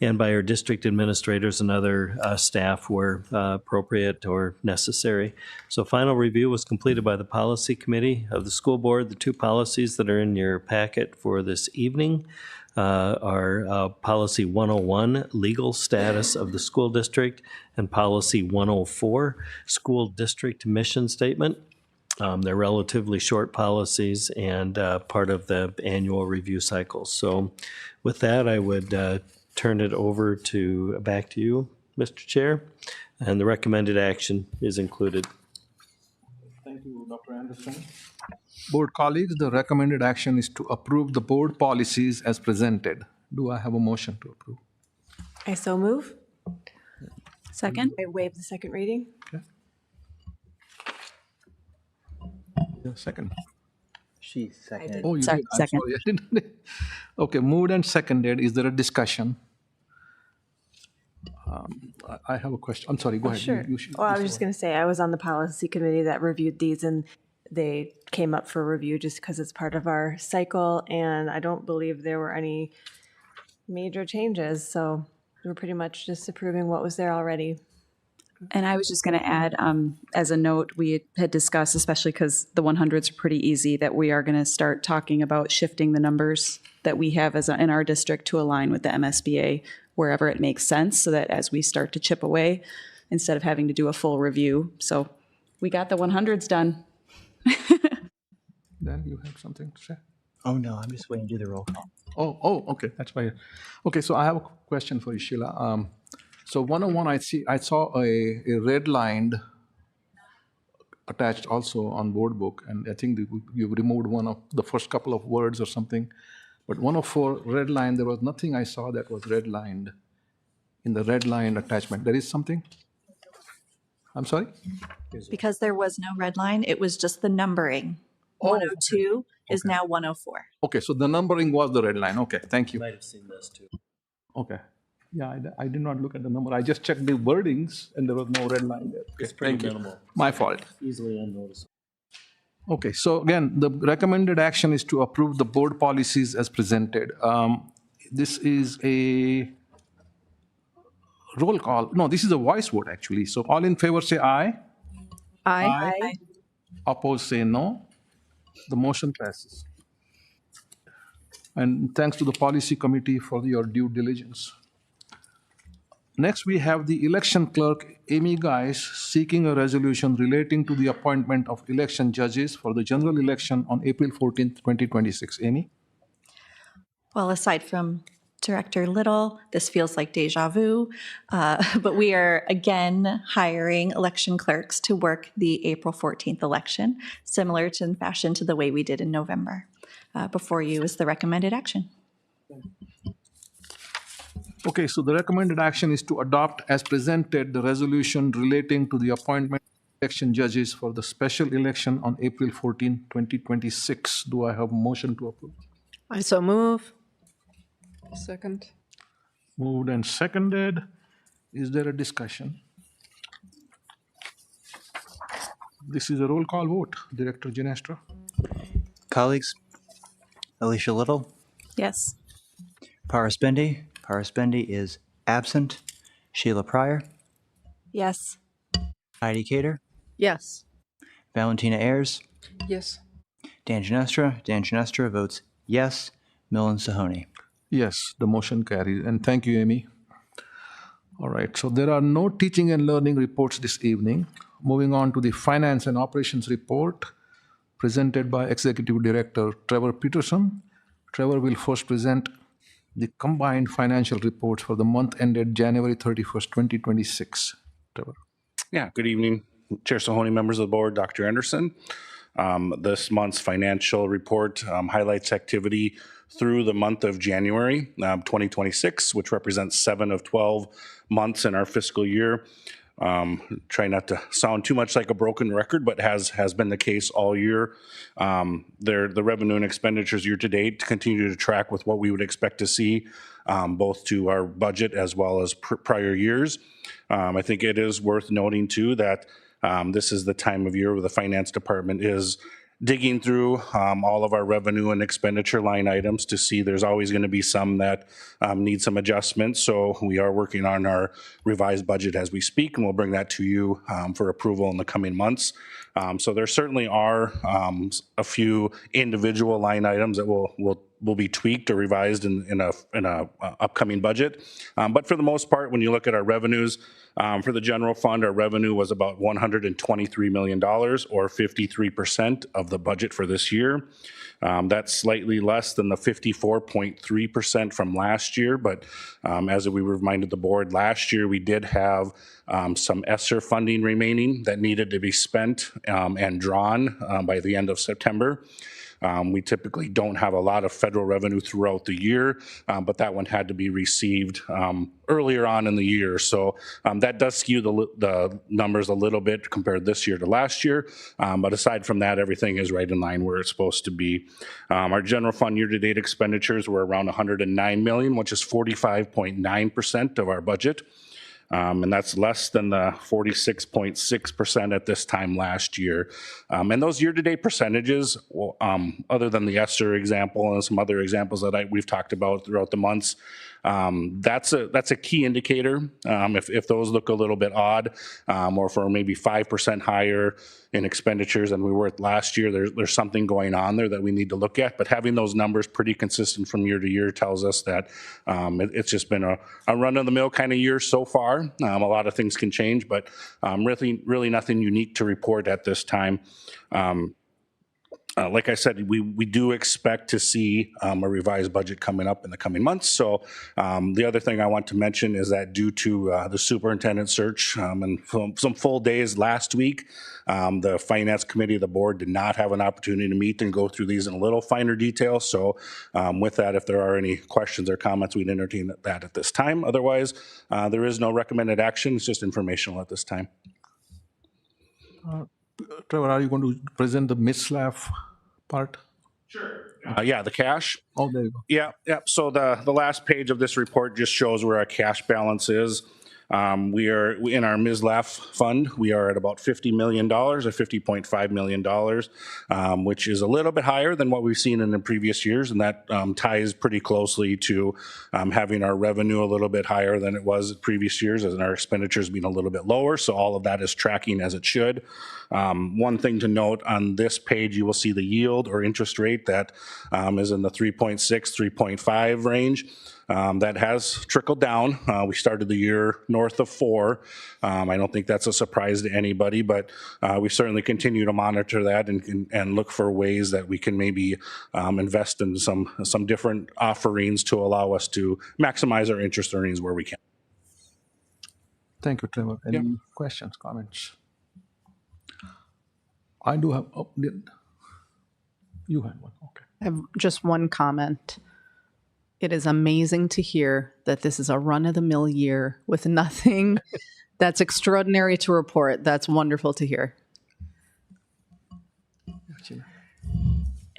Speaker 5: and by our district administrators and other staff where appropriate or necessary. So final review was completed by the policy committee of the school board. The two policies that are in your packet for this evening are policy 101, legal status of the school district, and policy 104, school district mission statement. They're relatively short policies and part of the annual review cycle. So with that, I would turn it over back to you, Mr. Chair, and the recommended action is included.
Speaker 1: Thank you, Dr. Anderson. Board colleagues, the recommended action is to approve the board policies as presented. Do I have a motion to approve?
Speaker 14: I so move.
Speaker 15: Second?
Speaker 14: I waive the second reading.
Speaker 1: Yeah, second.
Speaker 2: She seconded.
Speaker 1: Oh, you
Speaker 15: Sorry,
Speaker 1: did. I'm
Speaker 15: second.
Speaker 1: sorry, I didn't. Okay, moved and seconded. Is there a discussion? I have a question. I'm sorry, go ahead.
Speaker 14: Sure.
Speaker 1: You should-
Speaker 14: Well, I was just going to say, I was on the policy committee that reviewed these, and they came up for review just because it's part of our cycle, and I don't believe there were any major changes, so we're pretty much just approving what was there already.
Speaker 15: And I was just going to add, as a note, we had discussed, especially because the 100s are pretty easy, that we are going to start talking about shifting the numbers that we have in our district to align with the MSBA wherever it makes sense, so that as we start to chip away, instead of having to do a full review. So we got the 100s done.
Speaker 1: Dan, you have something to say?
Speaker 2: Oh, no, I'm just waiting to do the roll call.
Speaker 1: Okay, that's why. Okay, so I have a question for you, Sheila. So 101, I saw a red-lined attached also on board book, and I think you've removed one of the first couple of words or something. But 104 red line, there was nothing I saw that was red-lined in the red line attachment. There is something? I'm sorry?
Speaker 19: Because there was no red line, it was just the numbering. 102 is now 104.
Speaker 1: Okay, so the numbering was the red line. Okay, thank you.
Speaker 5: You might have seen this too.
Speaker 1: Okay. Yeah, I did not look at the number. I just checked the wordings and there was no red line there. Okay,
Speaker 5: It's pretty
Speaker 1: thank you.
Speaker 5: minimal.
Speaker 1: My fault.
Speaker 5: Easily unnoticeable.
Speaker 1: Okay, so again, the recommended action is to approve the board policies as presented. This is a roll call. No, this is a voice vote actually. So all in favor say aye.
Speaker 9: Aye.
Speaker 1: Opposed say no. The motion passes. And thanks to the policy committee for your due diligence. Next, we have the election clerk, Amy Geis, seeking a resolution relating to the appointment of election judges for the general election on April 14th, 2026. Amy?
Speaker 19: Well, aside from Director Little, this feels like deja vu, but we are again hiring election clerks to work the April 14th election, similar in fashion to the way we did in November. Before you is the recommended action.
Speaker 1: Okay, so the recommended action is to adopt as presented the resolution relating to the appointment of election judges for the special election on April 14, 2026. Do I have a motion to approve?
Speaker 9: I so move.
Speaker 17: Second.
Speaker 1: Moved and seconded. Is there a discussion? This is a roll call vote. Director Ginestra?
Speaker 2: Colleagues, Alicia Little,
Speaker 19: Yes.
Speaker 2: Paris Bendy. Paris Bendy is absent. Sheila Pryor,
Speaker 14: Yes.
Speaker 2: Heidi Cater,
Speaker 9: Yes.
Speaker 2: Valentina Ayers,
Speaker 17: Yes.
Speaker 2: Dan Ginestra. Dan Ginestra votes yes. Millen Sahoni.
Speaker 1: Yes, the motion carries. And thank you, Amy. All right, so there are no teaching and learning reports this evening. Moving on to the finance and operations report presented by Executive Director Trevor Peterson. Trevor will first present the combined financial reports for the month ended January 31st, 2026. Trevor.
Speaker 20: Yeah, good evening, Chair Sahoni, members of the board, Dr. Anderson. This month's financial report highlights activity through the month of January 2026, which represents 7 of 12 months in our fiscal year. Try not to sound too much like a broken record, but has been the case all year. The revenue and expenditures year to date continue to track with what we would expect to see, both to our budget as well as prior years. I think it is worth noting too that this is the time of year where the finance department is digging through all of our revenue and expenditure line items to see there's always going to be some that need some adjustments. So we are working on our revised budget as we speak, and we'll bring that to you for approval in the coming months. So there certainly are a few individual line items that will be tweaked or revised in a upcoming budget. But for the most part, when you look at our revenues, for the general fund, our revenue was about $123 million, or 53% of the budget for this year. That's slightly less than the 54.3% from last year, but as we reminded the board, last year we did have some ESSER funding remaining that needed to be spent and drawn by the end of September. We typically don't have a lot of federal revenue throughout the year, but that one had to be received earlier on in the year. So that does skew the numbers a little bit compared this year to last year. But aside from that, everything is right in line where it's supposed to be. Our general fund year-to-date expenditures were around $109 million, which is 45.9% of our budget. And that's less than the 46.6% at this time last year. And those year-to-date percentages, other than the ESSER example and some other examples that we've talked about throughout the months, that's a key indicator. If those look a little bit odd, or for maybe 5% higher in expenditures than we were at last year, there's something going on there that we need to look at. But having those numbers pretty consistent from year to year tells us that it's just been a run-of-the-mill kind of year so far. A lot of things can change, but really nothing unique to report at this time. Like I said, we do expect to see a revised budget coming up in the coming months. So the other thing I want to mention is that due to the superintendent search and some full days last week, the finance committee of the board did not have an opportunity to meet and go through these in a little finer detail. So with that, if there are any questions or comments, we'd entertain that at this time. Otherwise, there is no recommended action. It's just informational at this time.
Speaker 1: Trevor, are you going to present the MISLAF part?
Speaker 20: Sure. Yeah, the cash.
Speaker 1: Oh, there you go.
Speaker 20: Yeah. So the last page of this report just shows where our cash balance is. We are in our MISLAF fund. We are at about $50 million, or $50.5 million, which is a little bit higher than what we've seen in the previous years, and that ties pretty closely to having our revenue a little bit higher than it was in previous years, and our expenditures being a little bit lower. So all of that is tracking as it should. One thing to note on this page, you will see the yield or interest rate that is in the 3.6, 3.5 range. That has trickled down. We started the year north of 4. I don't think that's a surprise to anybody, but we certainly continue to monitor that and look for ways that we can maybe invest in some different offerings to allow us to maximize our interest earnings where we can.
Speaker 1: Thank you, Trevor. Any questions, comments? I do have, you had one, okay.
Speaker 16: I have just one comment. It is amazing to hear that this is a run-of-the-mill year with nothing that's extraordinary to report. That's wonderful to hear.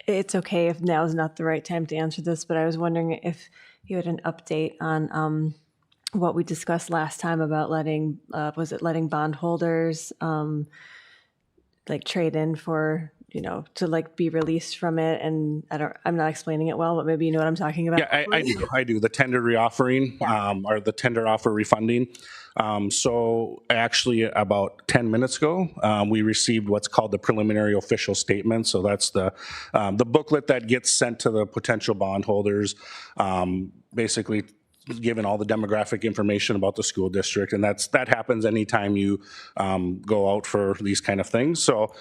Speaker 14: It's okay if now is not the right time to answer this, but I was wondering if you had an update on what we discussed last time about letting bondholders like trade in for, to be released from it. And I'm not explaining it well, but maybe you know what I'm talking about.
Speaker 20: Yeah, I do. The tender reoffering or the tender offer refunding. So actually about 10 minutes ago, we received what's called the preliminary official statement. So that's the booklet that gets sent to the potential bondholders, basically given all the demographic information about the school district, and that happens anytime you go out for these kind of things. So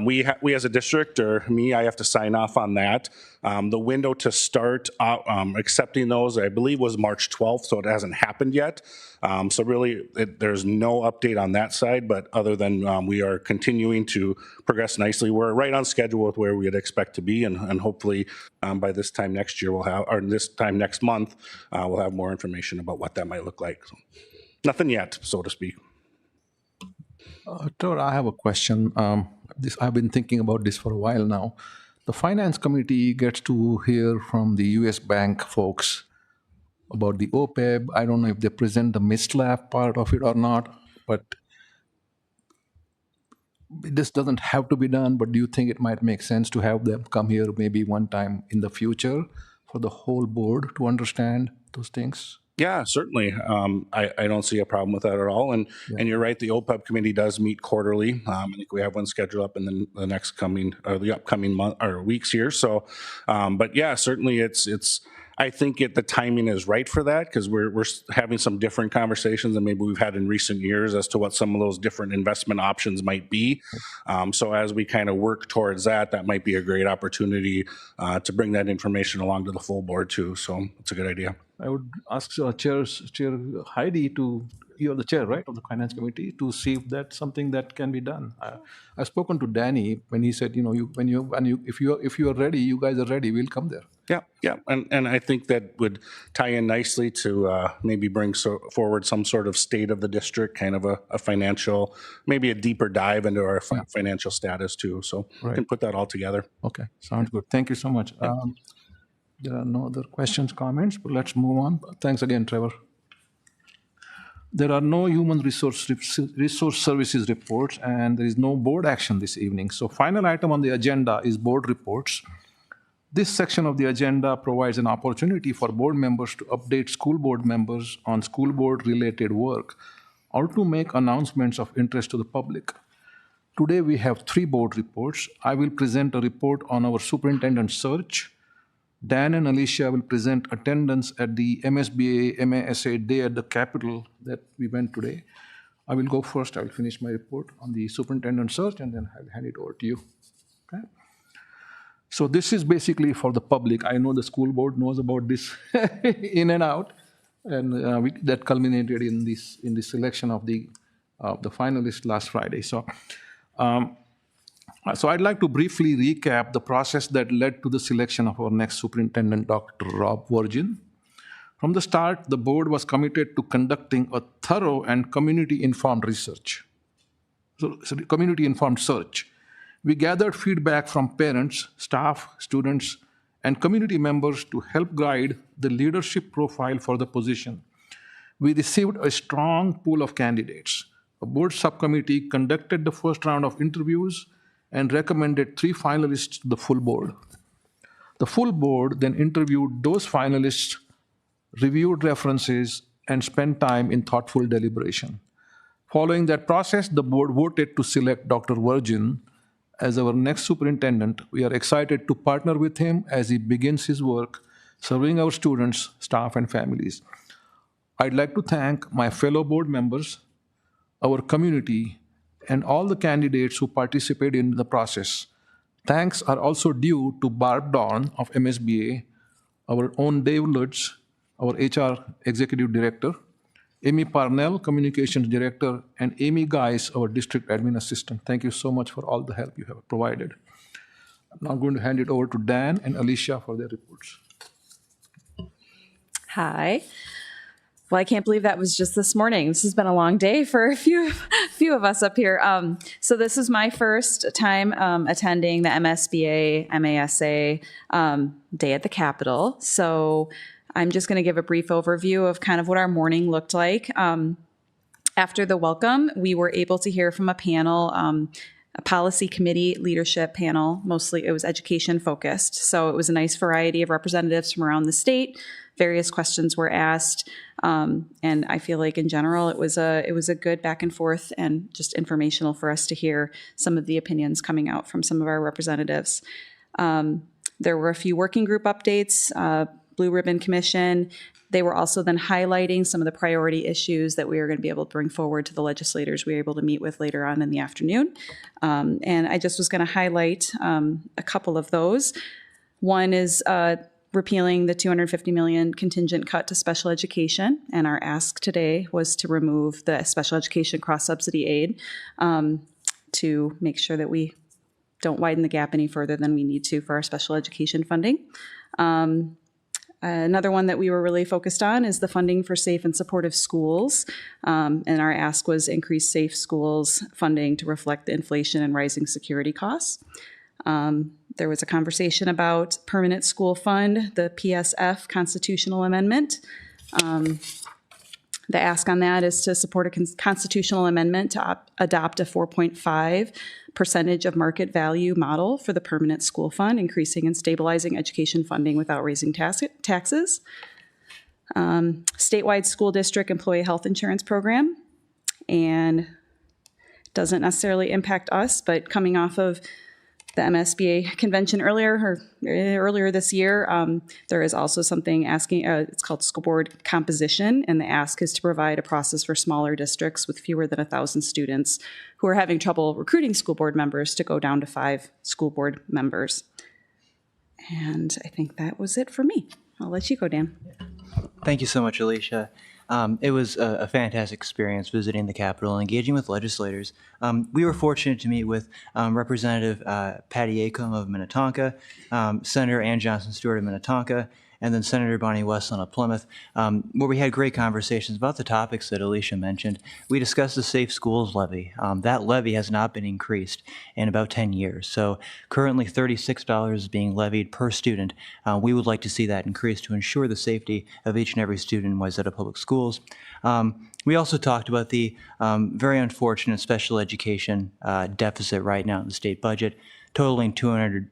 Speaker 20: we as a district, or me, I have to sign off on that. The window to start accepting those, I believe, was March 12th, so it hasn't happened yet. So really, there's no update on that side, but other than we are continuing to progress nicely. We're right on schedule with where we'd expect to be, and hopefully by this time next year this time next month, we'll have more information about what that might look like. So, nothing yet, so to speak.
Speaker 1: Tor, I have a question. I've been thinking about this for a while now. The Finance Committee gets to hear from the U.S. Bank folks about the OPEB. I don't know if they present the MISLAF part of it or not, but this doesn't have to be done, but do you think it might make sense to have them come here maybe one time in the future for the whole board to understand those things?
Speaker 20: Yeah, certainly. I don't see a problem with that at all. And you're right, the OPEB committee does meet quarterly. I think we have one scheduled up in the upcoming month or weeks here. So, but yeah, certainly it's. I think the timing is right for that, because we're having some different conversations than maybe we've had in recent years as to what some of those different investment options might be. So as we kind of work towards that might be a great opportunity to bring that information along to the full board too. So it's a good idea.
Speaker 1: I would ask Chair Heidi you're the chair, right, of the Finance Committee, to see if that's something that can be done. I've spoken to Danny when he said, if you are ready, you guys are ready, we'll come there.
Speaker 20: Yeah, and I think that would tie in nicely to maybe bring forward some sort of state of the district, kind of a financial, maybe a deeper dive into our financial status too. So we can put that all together.
Speaker 1: Okay, sounds good. Thank you so much. There are no other questions, comments, but let's move on. Thanks again, Trevor. There are no human resource services reports, and there is no board action this evening. So final item on the agenda is board reports. This section of the agenda provides an opportunity for board members to update school board members on school board related work or to make announcements of interest to the public. Today we have 3 board reports. I will present a report on our superintendent search. Dan and Alicia will present attendance at the MSBA MASA Day at the Capitol that we went today. I will go first. I will finish my report on the superintendent search, and then I'll hand it over to you. Okay. So this is basically for the public. I know the school board knows about this in and out, and that culminated in this selection of the finalists last Friday. So I'd like to briefly recap the process that led to the selection of our next superintendent, Dr. Rob Virgin. From the start, the board was committed to conducting a thorough and community-informed research. So community-informed search. We gathered feedback from parents, staff, students, and community members to help guide the leadership profile for the position. We received a strong pool of candidates. A board subcommittee conducted the first round of interviews and recommended 3 finalists to the full board. The full board then interviewed those finalists, reviewed references, and spent time in thoughtful deliberation. Following that process, the board voted to select Dr. Virgin as our next superintendent. We are excited to partner with him as he begins his work serving our students, staff, and families. I'd like to thank my fellow board members, our community, and all the candidates who participated in the process. Thanks are also due to Barb Dorn of MSBA, our own Dave Lutz, our HR Executive Director, Amy Parnell, Communications Director, and Amy Geis, our District Admin Assistant. Thank you so much for all the help you have provided. I'm now going to hand it over to Dan and Alicia for their reports.
Speaker 15: Hi. Well, I can't believe that was just this morning. This has been a long day for a few of us up here. So this is my first time attending the MSBA MASA Day at the Capitol. So I'm just going to give a brief overview of kind of what our morning looked like. After the welcome, we were able to hear from a panel, a policy committee leadership panel. Mostly it was education focused. So it was a nice variety of representatives from around the state. Various questions were asked, and I feel like in general it was a good back and forth and just informational for us to hear some of the opinions coming out from some of our representatives. There were a few working group updates, Blue Ribbon Commission. They were also then highlighting some of the priority issues that we were going to be able to bring forward to the legislators we were able to meet with later on in the afternoon. And I just was going to highlight a couple of those. One is repealing the $250 million contingent cut to special education, and our ask today was to remove the special education cross-subsidy aid to make sure that we don't widen the gap any further than we need to for our special education funding. Another one that we were really focused on is the funding for safe and supportive schools. And our ask was increase safe schools funding to reflect the inflation and rising security costs. There was a conversation about permanent school fund, the PSF constitutional amendment. The ask on that is to support a constitutional amendment to adopt a 4.5% of market value model for the permanent school fund, increasing and stabilizing education funding without raising taxes. Statewide school district employee health insurance program, and doesn't necessarily impact us, but coming off of the MSBA convention earlier this year, there is also something asking, it's called school board composition, and the ask is to provide a process for smaller districts with fewer than 1,000 students who are having trouble recruiting school board members to go down to 5 school board members. And I think that was it for me. I'll let you go, Dan.
Speaker 2: Thank you so much, Alicia. It was a fantastic experience visiting the Capitol and engaging with legislators. We were fortunate to meet with Representative Patty Acomb of Minnetonka, Senator Ann Johnson Stewart of Minnetonka, and then Senator Bonnie Westland of Plymouth, where we had great conversations about the topics that Alicia mentioned. We discussed the Safe Schools levy. That levy has not been increased in about 10 years. So currently $36 is being levied per student. We would like to see that increased to ensure the safety of each and every student in Wayzata Public Schools. We also talked about the very unfortunate special education deficit right now in the state budget, totaling $250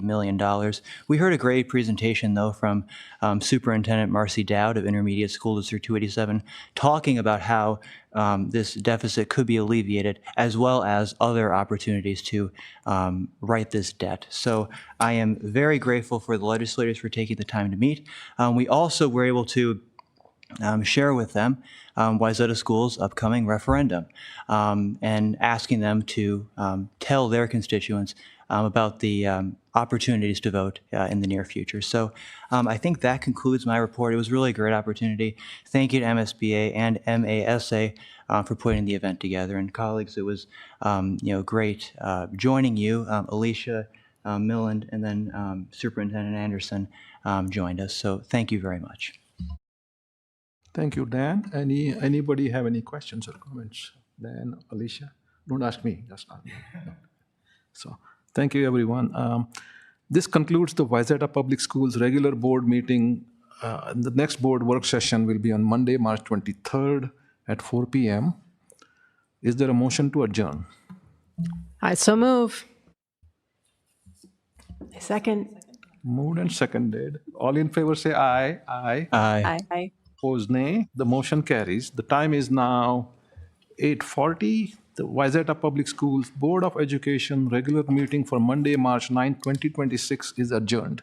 Speaker 2: million. We heard a great presentation, though, from Superintendent Marcy Dowd of Intermediate School District 287, talking about how this deficit could be alleviated, as well as other opportunities to right this debt. So I am very grateful for the legislators for taking the time to meet. We also were able to share with them Wayzata Schools' upcoming referendum and asking them to tell their constituents about the opportunities to vote in the near future. So I think that concludes my report. It was really a great opportunity. Thank you to MSBA and MASA for putting the event together. And colleagues, it was great joining you. Alicia Milland and then Superintendent Anderson joined us. So thank you very much.
Speaker 1: Thank you, Dan. Anybody have any questions or comments? Dan, Alicia? Don't ask me, just ask me. So, thank you, everyone. This concludes the Wayzata Public Schools regular board meeting. The next board work session will be on Monday, March 23rd at 4 p.m. Is there a motion to adjourn?
Speaker 9: I so move.
Speaker 14: Second.
Speaker 1: Moved and seconded. All in favor say aye. Aye.
Speaker 2: Aye.
Speaker 14: Aye.
Speaker 1: Opposed, nay. The motion carries. The time is now 8:40. The Wayzata Public Schools Board of Education regular meeting for Monday, March 9, 2026 is adjourned.